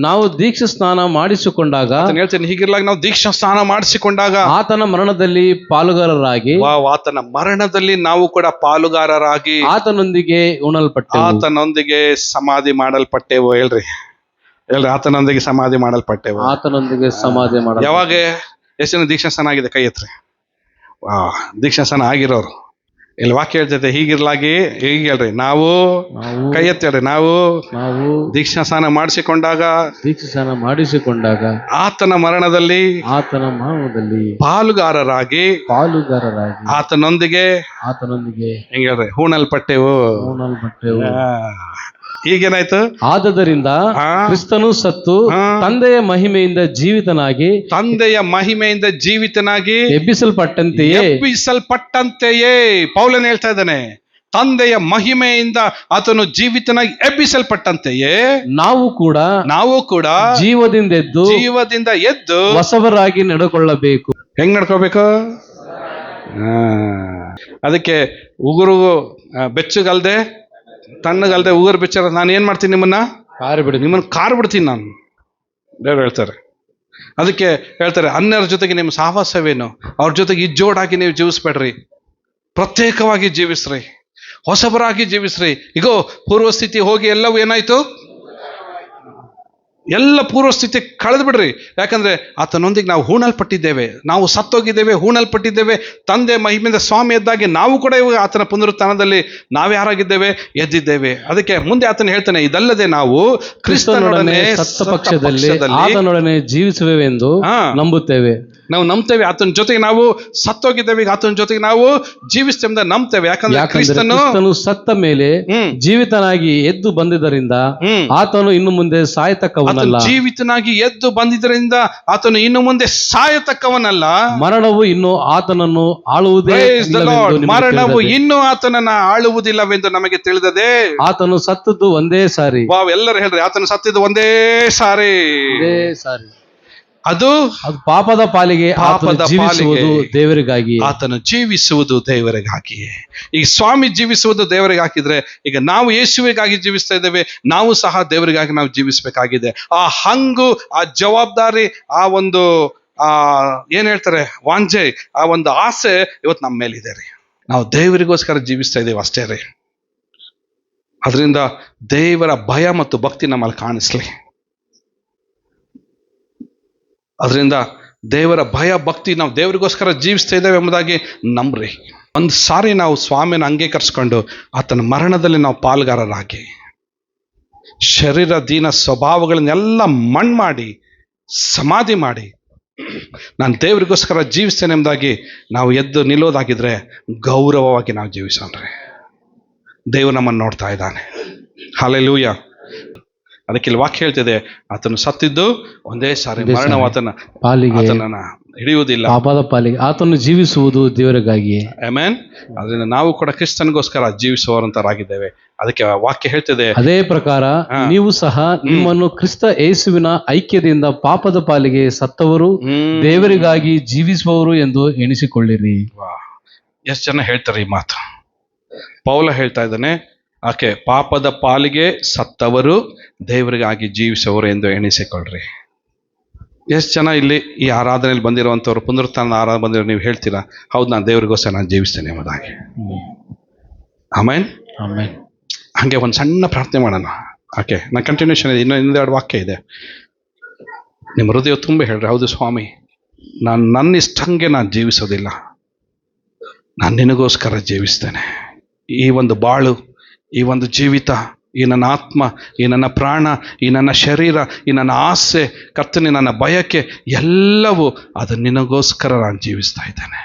ನಾವು ದೀಕ್ಷಾ ಸ್ನಾನ ಮಾಡಿಸಿಕೊಂಡಾಗ, ಹೀಗಿರಲಾಗಿ ನಾವು ದೀಕ್ಷಾ ಸ್ನಾನ ಮಾಡಿಸಿಕೊಂಡಾಗ ಆತನ ಮರಣದಲ್ಲಿ ಪಾಲುಗಾರರಾಗಿ, ಆತನ ಮರಣದಲ್ಲಿ ನಾವು ಕೂಡ ಪಾಲುಗಾರರಾಗಿ ಆತನೊಂದಿಗೆ ಉಣಲ್ಪಟ್ಟೆವು, ಆತನೊಂದಿಗೆ ಸಮಾಧಿ ಮಾಡಲ್ಪಟ್ಟೆವು. ಹೇಳ್ರಿ, ಆತನೊಂದಿಗೆ ಸಮಾಧಿ ಮಾಡಲ್ಪಟ್ಟೆವು. ಆತನೊಂದಿಗೆ ಸಮಾಧಿ ಮಾಡ. ಯಾವಾಗ ಎಷ್ಟು ಜನ ದೀಕ್ಷಾ ಸ್ನಾನ ಆಗಿದೆ? ಕೈ ಎತ್ರಿ. ದೀಕ್ಷಾ ಸ್ನಾನ ಆಗಿರೋರು. ಇಲ್ಲಿ ವಾಕ್ಯ ಹೇಳ್ತೈತೆ, ಹೀಗಿರ್ಲಾಗಿ, ಹೀಗೆ ಹೇಳ್ರಿ, ನಾವು ಕೈ ಎತ್ತಿ ಹೇಳ್ರಿ, ನಾವು ದೀಕ್ಷಾ ಸ್ನಾನ ಮಾಡಿಸಿಕೊಂಡಾಗ ಆತನ ಮರಣದಲ್ಲಿ ಪಾಲುಗಾರರಾಗಿ ಆತನೊಂದಿಗೆ ಹೆಂಗೆ ಹೇಳ್ರಿ, ಹೂಣಲ್ಪಟ್ಟೆವು. ಈಗೇನಾಯ್ತು? ಆದದರಿಂದ ಕ್ರಿಸ್ತನು ಸತ್ತು ತಂದೆಯ ಮಹಿಮೆಯಿಂದ ಜೀವಿತನಾಗಿ ಎಬ್ಬಿಸಲ್ಪಟ್ಟಂತೆಯೇ ಪೌಲನು ಹೇಳ್ತಾ ಇದ್ದಾನೆ. ತಂದೆಯ ಮಹಿಮೆಯಿಂದ ಆತನು ಜೀವಿತನಾಗಿ ಎಬ್ಬಿಸಲ್ಪಟ್ಟಂತೆಯೇ ನಾವು ಕೂಡ ಜೀವದಿಂದ ಎದ್ದು ಹೊಸವರಾಗಿ ನಡ್ಕೊಳ್ಳಬೇಕು. ಹೆಂಗ್ ನಡ್ಕೋಬೇಕು? ಅದಕ್ಕೆ ಉಗುರು ಬೆಚ್ಚಗಲ್ದೆ ತಣ್ಣಗಲ್ದೆ ಉಗುರು ಬೆಚ್ಚರ ನಾನು ಏನ್ ಮಾಡ್ತೀನಿ? ನಿಮ್ಮನ್ನ ಕಾರ್ ಬಿಡ್ತೀನಿ ನಾನು. ದೇವ್ರು ಹೇಳ್ತಾರೆ. ಅದಕ್ಕೆ ಹೇಳ್ತಾರೆ, ಅನ್ಯರ ಜೊತೆಗೆ ನಿಮ್ಮ ಸಹವಾಸವೇನು? ಅವ್ರ ಜೊತೆಗೆ ಇಜ್ಜೋಡಾಗಿ ನೀವು ಜೀವಿಸ್ಬೇಡ್ರಿ, ಪ್ರತ್ಯೇಕವಾಗಿ ಜೀವಿಸ್ರಿ, ಹೊಸಬರಾಗಿ ಜೀವಿಸ್ರಿ. ಈಗೋ ಪೂರ್ವಸ್ಥಿತಿ ಹೋಗಿ ಎಲ್ಲವೂ ಏನಾಯ್ತು? ಎಲ್ಲ ಪೂರ್ವಸ್ಥಿತಿ ಕಳೆದು ಬಿಡ್ರಿ. ಯಾಕಂದ್ರೆ ಆತನೊಂದಿಗೆ ನಾವು ಹೂಣಲ್ಪಟ್ಟಿದ್ದೇವೆ, ನಾವು ಸತ್ತೋಗಿದ್ದೇವೆ, ಹೂಣಲ್ಪಟ್ಟಿದ್ದೇವೆ. ತಂದೆ ಮಹಿಮೆಯಿಂದ ಸ್ವಾಮಿ ಎದ್ದಾಗಿ ನಾವು ಕೂಡ ಇವಾಗ ಆತನ ಪುನರುತ್ಥಾನದಲ್ಲಿ ನಾವ್ಯಾರಾಗಿದ್ದೇವೆ? ಎದ್ದಿದ್ದೇವೆ. ಅದಕ್ಕೆ ಮುಂದೆ ಆತನ ಹೇಳ್ತಾನೆ, ಇದಲ್ಲದೆ ನಾವು ಕ್ರಿಸ್ತನೊಡನೆ ಸತ್ತ ಪಕ್ಷದಲ್ಲಿ ಆತನೊಡನೆ ಜೀವಿಸುವೆವೆಂದು ನಂಬುತ್ತೇವೆ. ನಾವು ನಂಬ್ತೇವೆ, ಆತನ ಜೊತೆಗೆ ನಾವು ಸತ್ತೋಗಿದ್ದೇವೆ, ಈಗ ಆತನ ಜೊತೆಗೆ ನಾವು ಜೀವಿಸ್ತೇವೆ ನಂಬ್ತೇವೆ. ಯಾಕಂದ್ರೆ ಕ್ರಿಸ್ತನು ಸತ್ತ ಮೇಲೆ ಜೀವಿತನಾಗಿ ಎದ್ದು ಬಂದಿದ್ದರಿಂದ ಆತನು ಇನ್ನು ಮುಂದೆ ಸಾಯತಕ್ಕವನಲ್ಲ. ಜೀವಿತನಾಗಿ ಎದ್ದು ಬಂದಿದ್ದರಿಂದ ಆತನು ಇನ್ನು ಮುಂದೆ ಸಾಯತಕ್ಕವನಲ್ಲ. ಮರಣವು ಇನ್ನು ಆತನನ್ನು ಮರಣವು ಇನ್ನೂ ಆತನನ್ನ ಆಳುವುದಿಲ್ಲವೆಂದು ನಮಗೆ ತಿಳಿದದೆ. ಆತನು ಸತ್ತದ್ದು ಒಂದೇ ಸಾರಿ. ಎಲ್ಲರೂ ಹೇಳ್ರಿ, ಆತನು ಸತ್ತಿದ್ದು ಒಂದೇ ಸಾರಿ. ಅದು ಪಾಪದ ಪಾಲಿಗೆ ದೇವರಿಗಾಗಿ. ಆತನು ಜೀವಿಸುವುದು ದೇವರಿಗಾಗಿಯೇ. ಈಗ ಸ್ವಾಮಿ ಜೀವಿಸುವುದು ದೇವರಿಗೆ ಹಾಕಿದ್ರೆ, ಈಗ ನಾವು ಯೇಸುವಿಗಾಗಿ ಜೀವಿಸ್ತಾ ಇದ್ದೇವೆ, ನಾವು ಸಹ ದೇವರಿಗಾಗಿ ನಾವು ಜೀವಿಸಬೇಕಾಗಿದೆ. ಆ ಹಂಗು, ಆ ಜವಾಬ್ದಾರಿ, ಆ ಒಂದು ಏನ್ ಹೇಳ್ತಾರೆ ವಾಂಜೆ, ಆ ಒಂದು ಆಸೆ ಇವತ್ತು ನಮ್ಮ ಮೇಲಿದೆ ರೀ. ನಾವು ದೇವರಿಗೋಸ್ಕರ ಜೀವಿಸ್ತಾ ಇದ್ದೇವೆ ಅಷ್ಟೇ ರೀ. ಅದರಿಂದ ದೇವರ ಭಯ ಮತ್ತು ಭಕ್ತಿ ನಮ್ಮಲ್ಲಿ ಕಾಣಿಸ್ಲಿ. ಅದರಿಂದ ದೇವರ ಭಯ ಭಕ್ತಿ, ನಾವು ದೇವರಿಗೋಸ್ಕರ ಜೀವಿಸ್ತಾ ಇದ್ದೇವೆ ಎಂಬುದಾಗಿ ನಂಬ್ರಿ. ಒಂದು ಸಾರಿ ನಾವು ಸ್ವಾಮಿಯನ್ನು ಅಂಗೀಕರಿಸ್ಕೊಂಡು ಆತನ ಮರಣದಲ್ಲಿ ನಾವು ಪಾಲ್ಗಾರರಾಗಿ ಶರೀರ ದೀನ ಸ್ವಭಾವಗಳನ್ನೆಲ್ಲ ಮಣ್ಣು ಮಾಡಿ ಸಮಾಧಿ ಮಾಡಿ ನಾನು ದೇವರಿಗೋಸ್ಕರ ಜೀವಿಸ್ತೇನೆ ಎಂಬುದಾಗಿ ನಾವು ಎದ್ದು ನಿಲ್ಲೋದಾಗಿದ್ರೆ ಗೌರವವಾಗಿ ನಾವು ಜೀವಿಸೋಣ್ರಿ. ದೇವರು ನಮ್ಮನ್ನು ನೋಡ್ತಾ ಇದ್ದಾನೆ. ಹಲ್ಲೆಲೂಯಾ. ಅದಕ್ಕೆ ಇಲ್ಲಿ ವಾಕ್ಯ ಹೇಳ್ತಿದೆ, ಆತನು ಸತ್ತಿದ್ದು ಒಂದೇ ಸಾರಿ, ಮರಣವು ಆತನನ್ನ ಹಿಡಿಯುವುದಿಲ್ಲ, ಪಾಪದ ಪಾಲಿಗೆ ಆತನು ಜೀವಿಸುವುದು ದೇವರಿಗಾಗಿ. ಆಮೆನ್. ಅದರಿಂದ ನಾವು ಕೂಡ ಕ್ರಿಸ್ತನಿಗೋಸ್ಕರ ಜೀವಿಸುವಂತರಾಗಿದ್ದೇವೆ. ಅದಕ್ಕೆ ವಾಕ್ಯ ಹೇಳ್ತಿದೆ, ಅದೇ ಪ್ರಕಾರ ನೀವು ಸಹ ನಿಮ್ಮನ್ನು ಕ್ರಿಸ್ತ ಯೇಸುವಿನ ಐಕ್ಯದಿಂದ ಪಾಪದ ಪಾಲಿಗೆ ಸತ್ತವರು ದೇವರಿಗಾಗಿ ಜೀವಿಸುವವರು ಎಂದು ಎಣಿಸಿಕೊಳ್ಳಿರಿ. ಎಷ್ಟು ಜನ ಹೇಳ್ತಾರೆ ಈ ಮಾತು? ಪೌಲ ಹೇಳ್ತಾ ಇದ್ದಾನೆ, ಪಾಪದ ಪಾಲಿಗೆ ಸತ್ತವರು ದೇವರಿಗಾಗಿ ಜೀವಿಸುವವರು ಎಂದು ಎಣಿಸಿಕೊಳ್ಳ್ರಿ. ಎಷ್ಟು ಜನ ಇಲ್ಲಿ ಈ ಆರಾಧನೆಯಲ್ಲಿ ಬಂದಿರುವಂಥವ್ರು, ಪುನರುತ್ಥಾನದ ಆರಾಧನೆ ಬಂದಿರೋ, ನೀವು ಹೇಳ್ತೀರಾ, ಹೌದು ನಾನು ದೇವರಿಗೋಸ್ಕರ ನಾನು ಜೀವಿಸ್ತೇನೆ ಎಂಬುದಾಗಿ. ಆಮೇನ್. ಆಮೇನ್. ಹಾಗೆ ಒಂದು ಸಣ್ಣ ಪ್ರಾರ್ಥನೆ ಮಾಡೋಣ. ನಾನು ಕಂಟಿನ್ಯೂಷನ್ ಇದೆ, ಇನ್ನೊಂದೆರಡು ವಾಕ್ಯ ಇದೆ. ನಿಮ್ಮ ಹೃದಯ ತುಂಬ ಹೇಳ್ರಿ, ಹೌದು ಸ್ವಾಮಿ, ನಾನು ನನ್ನ ಇಷ್ಟಂಗೆ ನಾನು ಜೀವಿಸೋದಿಲ್ಲ, ನಾನು ನಿನಗೋಸ್ಕರ ಜೀವಿಸ್ತೇನೆ. ಈ ಒಂದು ಬಾಳು, ಈ ಒಂದು ಜೀವಿತ, ಈ ನನ್ನ ಆತ್ಮ, ಈ ನನ್ನ ಪ್ರಾಣ, ಈ ನನ್ನ ಶರೀರ, ಈ ನನ್ನ ಆಸೆ, ಕರ್ತನೆ ನನ್ನ ಬಯಕೆ, ಎಲ್ಲವೂ ಅದು ನಿನಗೋಸ್ಕರ ನಾನು ಜೀವಿಸ್ತಾ ಇದ್ದೇನೆ.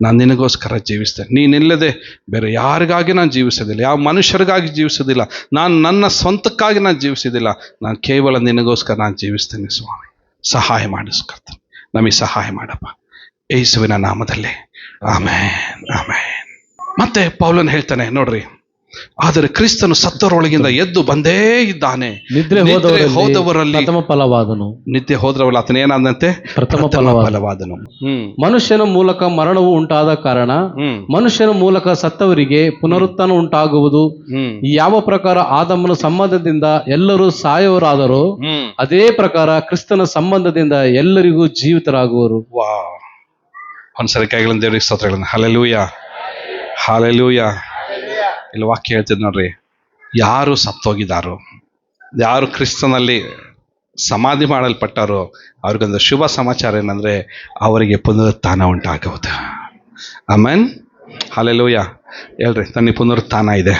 ನಾನು ನಿನಗೋಸ್ಕರ ಜೀವಿಸ್ತೇನೆ. ನೀನಿಲ್ಲದೆ ಬೇರೆ ಯಾರಿಗಾಗಿ ನಾನು ಜೀವಿಸೋದಿಲ್ಲ, ಯಾವ ಮನುಷ್ಯರಿಗಾಗಿ ಜೀವಿಸೋದಿಲ್ಲ, ನಾನು ನನ್ನ ಸ್ವಂತಕ್ಕಾಗಿ ನಾನು ಜೀವಿಸೋದಿಲ್ಲ, ನಾನು ಕೇವಲ ನಿನಗೋಸ್ಕರ ನಾನು ಜೀವಿಸ್ತೇನೆ. ಸ್ವಾಮಿ ಸಹಾಯ ಮಾಡಿಸ್ಕರ್ತೇನೆ, ನಮಗೆ ಸಹಾಯ ಮಾಡಪ್ಪ, ಯೇಸುವಿನ ನಾಮದಲ್ಲಿ. ಆಮೇನ್, ಆಮೇನ್. ಮತ್ತೆ ಪೌಲನ್ ಹೇಳ್ತಾನೆ ನೋಡ್ರಿ, ಆದರೆ ಕ್ರಿಸ್ತನು ಸತ್ತವರೊಳಗಿಂದ ಎದ್ದು ಬಂದೇ ಇದ್ದಾನೆ, ನಿದ್ರೆ ಹೋದವರಲ್ಲಿ ಪ್ರಥಮ ಫಲವಾದನು. ನಿದ್ದೆ ಹೋದ್ರವಲ್ಲ ಆತನ ಏನಾದಂತೆ? ಪ್ರಥಮ ಫಲವಾದನು. ಮನುಷ್ಯನ ಮೂಲಕ ಮರಣವು ಉಂಟಾದ ಕಾರಣ ಮನುಷ್ಯನ ಮೂಲಕ ಸತ್ತವರಿಗೆ ಪುನರುತ್ಥಾನ ಉಂಟಾಗುವುದು. ಯಾವ ಪ್ರಕಾರ ಆದಮನ ಸಂಬಂಧದಿಂದ ಎಲ್ಲರೂ ಸಾಯವರಾದರೂ ಅದೇ ಪ್ರಕಾರ ಕ್ರಿಸ್ತನ ಸಂಬಂಧದಿಂದ ಎಲ್ಲರಿಗೂ ಜೀವಿತರಾಗುವರು. ಒಂದ್ಸರಿ ಕೈಗಳನ್ನು ದೇವರಿಗೆ ಸ್ತೋತ್ರಗಳನ್ನು. Hallelujah, hallelujah. ಇಲ್ಲಿ ವಾಕ್ಯ ಹೇಳ್ತಿದ್ ನೋಡ್ರಿ, ಯಾರು ಸತ್ತೋಗಿದಾರೋ, ಯಾರು ಕ್ರಿಸ್ತನಲ್ಲಿ ಸಮಾಧಿ ಮಾಡಲ್ಪಟ್ಟಾರೋ ಅವ್ರಿಗೊಂದು ಶುಭ ಸಮಾಚಾರ ಏನಂದ್ರೆ ಅವರಿಗೆ ಪುನರುತ್ಥಾನ ಉಂಟಾಗುವುದು. ಆಮೇನ್, ಹಲ್ಲೆಲೂಯಾ. ಹೇಳ್ರಿ, ತನ್ನ ಪುನರುತ್ಥಾನ ಇದೆ.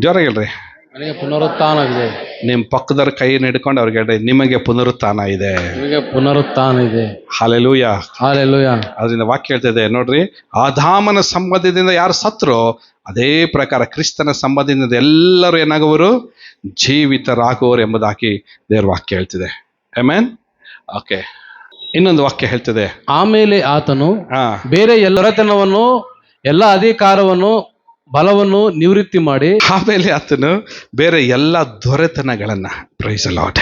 ಜೋರಾಗಿ ಹೇಳ್ರಿ, ನನಗೆ ಪುನರುತ್ಥಾನ ಇದೆ. ನಿಮ್ಮ ಪಕ್ಕದವ್ರ ಕೈ ಹಿಡ್ಕೊಂಡು ಅವ್ರಿಗೆ ಹೇಳ್ರಿ, ನಿಮಗೆ ಪುನರುತ್ಥಾನ ಇದೆ, ನಿಮಗೆ ಪುನರುತ್ಥಾನ ಇದೆ. Hallelujah, hallelujah. ಅದರಿಂದ ವಾಕ್ಯ ಹೇಳ್ತಿದೆ ನೋಡ್ರಿ, ಆದಾಮನ ಸಂಬಂಧದಿಂದ ಯಾರು ಸತ್ರೋ ಅದೇ ಪ್ರಕಾರ ಕ್ರಿಸ್ತನ ಸಂಬಂಧದಿಂದ ಎಲ್ಲರೂ ಏನಾಗುವರು? ಜೀವಿತರಾಗುವರು ಎಂಬುದಾಗಿ ದೇವರ ವಾಕ್ಯ ಹೇಳ್ತಿದೆ. ಆಮೆನ್. ಇನ್ನೊಂದು ವಾಕ್ಯ ಹೇಳ್ತಿದೆ, ಆಮೇಲೆ ಆತನು ಬೇರೆ ಎಲ್ಲರತನವನ್ನು, ಎಲ್ಲ ಅಧಿಕಾರವನ್ನು, ಬಲವನ್ನು ನಿವೃತ್ತಿ ಮಾಡಿ, ಆಮೇಲೆ ಆತನು ಬೇರೆ ಎಲ್ಲ ದೊರೆತನಗಳನ್ನ, ಪ್ರೈಸ್ ದಿ ಲಾರ್ಡ್,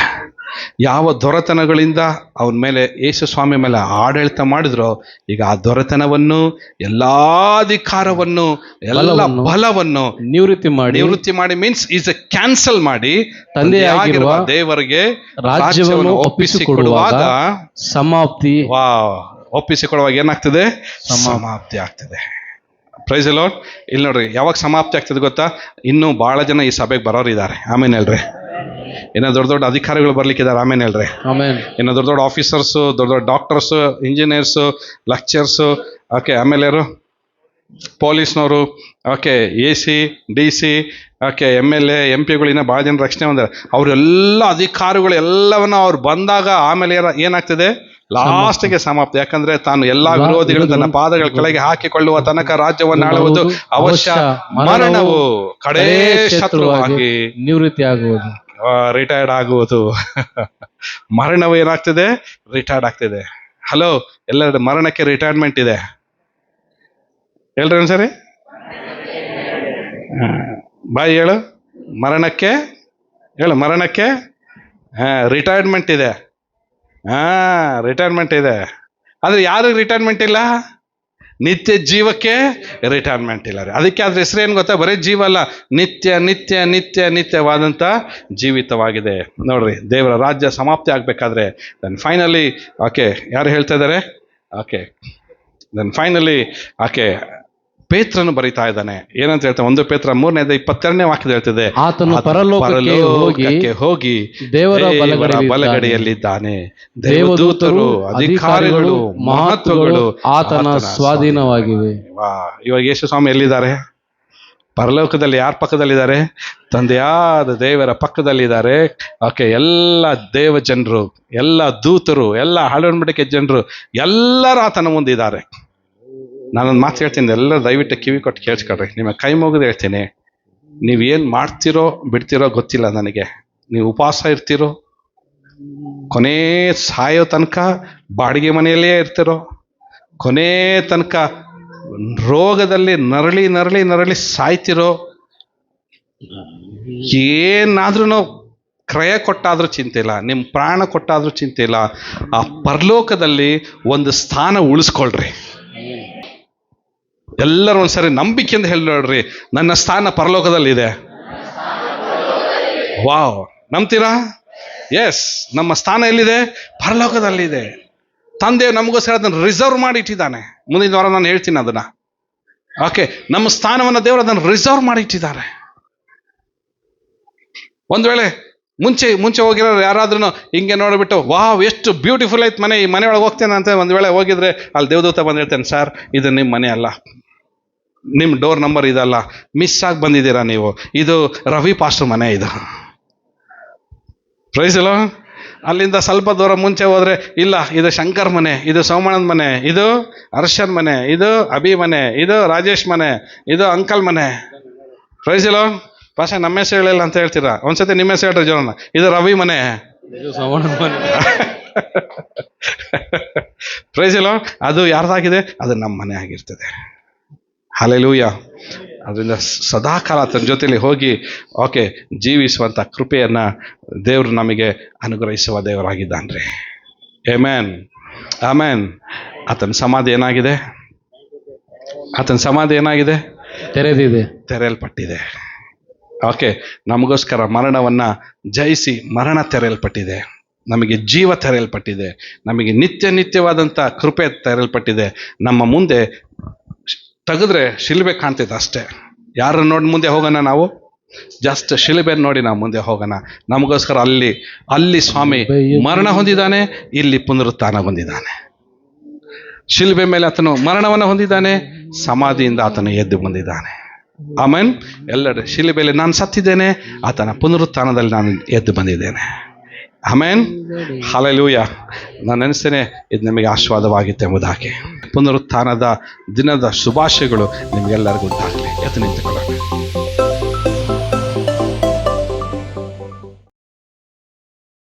ಯಾವ ದೊರೆತನಗಳಿಂದ ಅವನ ಮೇಲೆ, ಯೇಸು ಸ್ವಾಮಿ ಮೇಲೆ ಆಡಳಿತ ಮಾಡಿದ್ರು, ಈಗ ಆ ದೊರೆತನವನ್ನು, ಎಲ್ಲಾ ಅಧಿಕಾರವನ್ನು, ಎಲ್ಲ ಬಲವನ್ನು ನಿವೃತ್ತಿ ಮಾಡಿ ಮೀನ್ಸ್ ಈಸ್ ಕ್ಯಾನ್ಸಲ್ ಮಾಡಿ ತಂದೆಯಾಗಿರುವ ದೇವರಿಗೆ ರಾಜ್ಯವನ್ನು ಒಪ್ಪಿಸಿಕೊಡುವಾಗ ಸಮಾಪ್ತಿ. ಒಪ್ಪಿಸಿಕೊಡುವಾಗ ಏನಾಗ್ತದೆ? ಸಮಾಪ್ತಿ ಆಗ್ತದೆ. Praise the lord. ಇಲ್ಲಿ ನೋಡ್ರಿ, ಯಾವಾಗ ಸಮಾಪ್ತಿ ಆಗ್ತದೆ ಗೊತ್ತಾ? ಇನ್ನೂ ಬಹಳ ಜನ ಈ ಸಭೆಗೆ ಬರೋರು ಇದ್ದಾರೆ. ಆಮೇನ್ ಹೇಳ್ರಿ. ಏನೋ ದೊಡ್ಡ ದೊಡ್ಡ ಅಧಿಕಾರಿಗಳು ಬರ್ಲಿಕ್ಕಿದ್ದಾರೆ. ಆಮೇನ್ ಹೇಳ್ರಿ. ಏನೋ ದೊಡ್ಡ ದೊಡ್ಡ ಆಫೀಸರ್ಸು, ದೊಡ್ಡ ದೊಡ್ಡ ಡಾಕ್ಟರ್ಸು, ಇಂಜಿನಿಯರ್ಸು, ಲೆಕ್ಚರ್ಸು, ಆಮೇಲೆ ಯಾರು, ಪೊಲೀಸ್ನವರು, AC, DC, MLA, MP ಇನ್ನ ಭಾಳ ಜನ ರಕ್ಷಣೆ ಬಂದಾರೆ. ಅವರೆಲ್ಲ ಅಧಿಕಾರಿಗಳು ಎಲ್ಲವನ್ನ ಅವ್ರು ಬಂದಾಗ ಆಮೇಲೆ ಏನಾಗ್ತದೆ? ಲಾಸ್ಟ್ಗೆ ಸಮಾಪ್ತಿ. ಯಾಕಂದ್ರೆ ತಾನು ಎಲ್ಲಾ ವಿರೋಧಿಗಳು ತನ್ನ ಪಾದಗಳ ಕೆಳಗೆ ಹಾಕಿಕೊಳ್ಳುವ ತನಕ ರಾಜ್ಯವನ್ನು ಆಳುವುದು ಅವಶ್ಯ. ಮರಣವು ಕಡೇ ಶತ್ರುವಾಗಿ ನಿವೃತ್ತಿ ಆಗುವುದು, ರಿಟೈರ್ಡ್ ಆಗುವುದು. ಮರಣವು ಏನಾಗ್ತದೆ? ರಿಟೈರ್ಡ್ ಆಗ್ತಿದೆ. ಹಲೋ, ಎಲ್ಲರ ಮರಣಕ್ಕೆ ರಿಟೈರ್ಮೆಂಟ್ ಇದೆ. ಹೇಳ್ರಿ ಒಂದ್ಸರಿ, ಬಾಯ್ ಹೇಳು, ಮರಣಕ್ಕೆ ಹೇಳು, ಮರಣಕ್ಕೆ ರಿಟೈರ್ಮೆಂಟ್ ಇದೆ. ರಿಟೈರ್ಮೆಂಟ್ ಇದೆ. ಆದ್ರೆ ಯಾರಿಗೆ ರಿಟೈರ್ಮೆಂಟ್ ಇಲ್ಲ? ನಿತ್ಯ ಜೀವಕ್ಕೆ ರಿಟೈರ್ಮೆಂಟ್ ಇಲ್ಲ ರೀ. ಅದಕ್ಕೆ ಅದ್ರ ಹೆಸರು ಏನು ಗೊತ್ತಾ? ಬರೀ ಜೀವ ಅಲ್ಲ, ನಿತ್ಯ ನಿತ್ಯ ನಿತ್ಯ ನಿತ್ಯವಾದಂಥ ಜೀವಿತವಾಗಿದೆ. ನೋಡ್ರಿ, ದೇವರ ರಾಜ್ಯ ಸಮಾಪ್ತಿ ಆಗ್ಬೇಕಾದ್ರೆ ದೆನ್ ಫೈನಲಿ ಯಾರು ಹೇಳ್ತಾ ಇದ್ದಾರೆ? ದೆನ್ ಫೈನಲಿ ಪೇತ್ರನು ಬರೀತಾ ಇದ್ದಾನೆ. ಏನಂತ ಹೇಳ್ತಾನೆ? 1 ಪೇತ್ರ 3:22 ವಾಕ್ಯದ ಹೇಳ್ತಿದೆ, ಆತನು ಪರಲೋಕಕ್ಕೆ ಹೋಗಿ ದೇವರ ಬಲಗಡೆಯಲ್ಲಿದ್ದಾನೆ. ದೇವದೂತರು, ಅಧಿಕಾರಿಗಳು, ಮಹತ್ವಗಳು ಆತನ ಸ್ವಾಧೀನವಾಗಿವೆ. ಇವಾಗ ಯೇಸು ಸ್ವಾಮಿ ಎಲ್ಲಿದ್ದಾರೆ? ಪರಲೋಕದಲ್ಲಿ ಯಾರ ಪಕ್ಕದಲ್ಲಿದ್ದಾರೆ? ತಂದೆಯಾದ ದೇವರ ಪಕ್ಕದಲ್ಲಿದ್ದಾರೆ. ಓಕೆ, ಎಲ್ಲ ದೇವ ಜನರು, ಎಲ್ಲ ದೂತರು, ಎಲ್ಲ ಹಳವಡಿಕೆ ಜನರು ಎಲ್ಲರೂ ಆತನ ಮುಂದಿದ್ದಾರೆ. ನಾನೊಂದು ಮಾತು ಹೇಳ್ತೀನಿ, ಎಲ್ಲರೂ ದಯವಿಟ್ಟು ಕಿವಿ ಕೊಟ್ಟು ಕೇಳಿಸ್ಕೊಳ್ರಿ. ನಿಮ್ಮ ಕೈ ಮುಗಿದು ಹೇಳ್ತೀನಿ, ನೀವೇನು ಮಾಡ್ತಿರೋ ಬಿಡ್ತಿರೋ ಗೊತ್ತಿಲ್ಲ ನನಗೆ. ನೀವು ಉಪವಾಸ ಇರ್ತಿರೋ, ಕೊನೆ ಸಾಯೋ ತನಕ ಬಾಡಿಗೆ ಮನೆಯಲ್ಲೇ ಇರ್ತಿರೋ, ಕೊನೆ ತನಕ ರೋಗದಲ್ಲಿ ನರಳಿ ನರಳಿ ನರಳಿ ಸಾಯ್ತಿರೋ, ಏನಾದ್ರೂ ಕ್ರಯ ಕೊಟ್ಟಾದ್ರೂ ಚಿಂತೆ ಇಲ್ಲ, ನಿಮ್ಮ ಪ್ರಾಣ ಕೊಟ್ಟಾದ್ರೂ ಚಿಂತೆ ಇಲ್ಲ. ಆ ಪರಲೋಕದಲ್ಲಿ ಒಂದು ಸ್ಥಾನ ಉಳಿಸ್ಕೊಳ್ರಿ. ಎಲ್ಲರೂ ಒಂದ್ಸರಿ ನಂಬಿಕೆಯಿಂದ ಹೇಳಿ ನೋಡ್ರಿ, ನನ್ನ ಸ್ಥಾನ ಪರಲೋಕದಲ್ಲಿದೆ. ವಾವ್, ನಂಬ್ತೀರಾ? ಎಸ್, ನಮ್ಮ ಸ್ಥಾನ ಎಲ್ಲಿದೆ? ಪರಲೋಕದಲ್ಲಿದೆ. ತಂದೆ ನಮಗೋಸ್ಕರ ಅದನ್ನು ರಿಸರ್ವ್ ಮಾಡಿ ಇಟ್ಟಿದ್ದಾನೆ. ಮುಂದಿನ ವಾರ ನಾನು ಹೇಳ್ತೀನಿ ಅದನ್ನ. ಓಕೆ, ನಮ್ಮ ಸ್ಥಾನವನ್ನು ದೇವರು ಅದನ್ನು ರಿಸರ್ವ್ ಮಾಡಿ ಇಟ್ಟಿದ್ದಾರೆ. ಒಂದು ವೇಳೆ ಮುಂಚೆ ಹೋಗಿರೋರು ಯಾರಾದ್ರೂ ಹಿಂಗೆ ನೋಡಿಬಿಟ್ಟು ವಾವ್ ಎಷ್ಟು ಬ್ಯೂಟಿಫುಲ್ ಐತೆ ಮನೆ, ಈ ಮನೆ ಒಳಗೆ ಹೋಗ್ತೇನೆ ಅಂತ ಒಂದು ವೇಳೆ ಹೋಗಿದ್ರೆ ಅಲ್ಲಿ ದೇವದೂತ ಬಂದು ಹೇಳ್ತೇನೆ, ಸರ್ ಇದು ನಿಮ್ಮ ಮನೆ ಅಲ್ಲ, ನಿಮ್ಮ ಡೋರ್ ನಂಬರ್ ಇದಲ್ಲ, ಮಿಸ್ ಆಗಿ ಬಂದಿದ್ದೀರಾ ನೀವು, ಇದು ರವಿ ಪಾಸ್ಟರ್ ಮನೆ ಇದು. ಪ್ರೈಸ್ ಅಲ್ಲ. ಅಲ್ಲಿಂದ ಸ್ವಲ್ಪ ದೂರ ಮುಂಚೆ ಹೋದ್ರೆ ಇಲ್ಲ, ಇದು ಶಂಕರ್ ಮನೆ, ಇದು ಸೋಮಣ್ಣನ ಮನೆ, ಇದು ಹರ್ಷನ್ ಮನೆ, ಇದು ಅಭಿ ಮನೆ, ಇದು ರಾಜೇಶ್ ಮನೆ, ಇದು ಅಂಕಲ್ ಮನೆ. ಪ್ರೈಸ್ ಅಲ್ಲ. ಪಾಷ ನಮ್ಮ ಹೆಸರು ಹೇಳಿಲ್ಲ ಅಂತ ಹೇಳ್ತೀರಾ, ಒಂದ್ಸತಿ ನಿಮ್ಮ ಹೆಸರು ಹೇಳ್ರಿ ಜೋರನ್ನ, ಇದು ರವಿ ಮನೆ, ಇದು ಸೋಮಣ್ಣನ ಮನೆ. ಪ್ರೈಸ್ ಅಲ್ಲ. ಅದು ಯಾರ್ದಾಗಿದೆ? ಅದು ನಮ್ಮ ಮನೆ ಆಗಿರ್ತದೆ. ಹಲ್ಲೆಲೂಯಾ. ಅದರಿಂದ ಸದಾಕಾಲ ತನ್ನ ಜೊತೆಲಿ ಹೋಗಿ ಓಕೆ ಜೀವಿಸುವಂಥ ಕೃಪೆಯನ್ನು ದೇವರು ನಮಗೆ ಅನುಗ್ರಹಿಸುವ ದೇವರಾಗಿದ್ದಾನ್ರಿ. Amen, amen. ಆತನ ಸಮಾಧಿ ಏನಾಗಿದೆ? ಆತನ ಸಮಾಧಿ ಏನಾಗಿದೆ? ತೆರೆಯಲ್ಪಟ್ಟಿದೆ. ಓಕೆ, ನಮಗೋಸ್ಕರ ಮರಣವನ್ನು ಜಯಿಸಿ ಮರಣ ತೆರೆಯಲ್ಪಟ್ಟಿದೆ, ನಮಗೆ ಜೀವ ತೆರೆಯಲ್ಪಟ್ಟಿದೆ, ನಮಗೆ ನಿತ್ಯವಾದಂಥ ಕೃಪೆ ತೆರೆಯಲ್ಪಟ್ಟಿದೆ. ನಮ್ಮ ಮುಂದೆ ತೆಗೆದ್ರೆ ಶಿಲುಬೆ ಕಾಣ್ತೈತೆ ಅಷ್ಟೇ. ಯಾರನ್ನ ನೋಡಿ ಮುಂದೆ ಹೋಗೋಣ ನಾವು? ಜಸ್ಟ್ ಶಿಲುಬೆ ನೋಡಿ ನಾವು ಮುಂದೆ ಹೋಗೋಣ. ನಮಗೋಸ್ಕರ ಅಲ್ಲಿ ಸ್ವಾಮಿ ಮರಣ ಹೊಂದಿದ್ದಾನೆ, ಇಲ್ಲಿ ಪುನರುತ್ಥಾನ ಹೊಂದಿದ್ದಾನೆ. ಶಿಲುಬೆ ಮೇಲೆ ಆತನು ಮರಣವನ್ನು ಹೊಂದಿದ್ದಾನೆ, ಸಮಾಧಿಯಿಂದ ಆತನು ಎದ್ದು ಬಂದಿದ್ದಾನೆ. ಆಮೆನ್. ಎಲ್ಲರೂ ಶಿಲುಬೆಯಲ್ಲಿ ನಾನು ಸತ್ತಿದ್ದೇನೆ, ಆತನ ಪುನರುತ್ಥಾನದಲ್ಲಿ ನಾನು ಎದ್ದು ಬಂದಿದ್ದೇನೆ. Amen, hallelujah. ನಾನು ನೆನೆಸ್ತೇನೆ ಇದು ನಿಮಗೆ ಆಶೀರ್ವಾದವಾಗಿತ್ತು ಎಂಬುದಾಗಿ. ಪುನರುತ್ಥಾನದ ದಿನದ ಶುಭಾಶಯಗಳು ನಿಮಗೆಲ್ಲರಿಗೂ ಉಂಟಾಗಲಿ. ಎದ್ದು ನಿಂತುಕೊಳ್ಳೋಣ.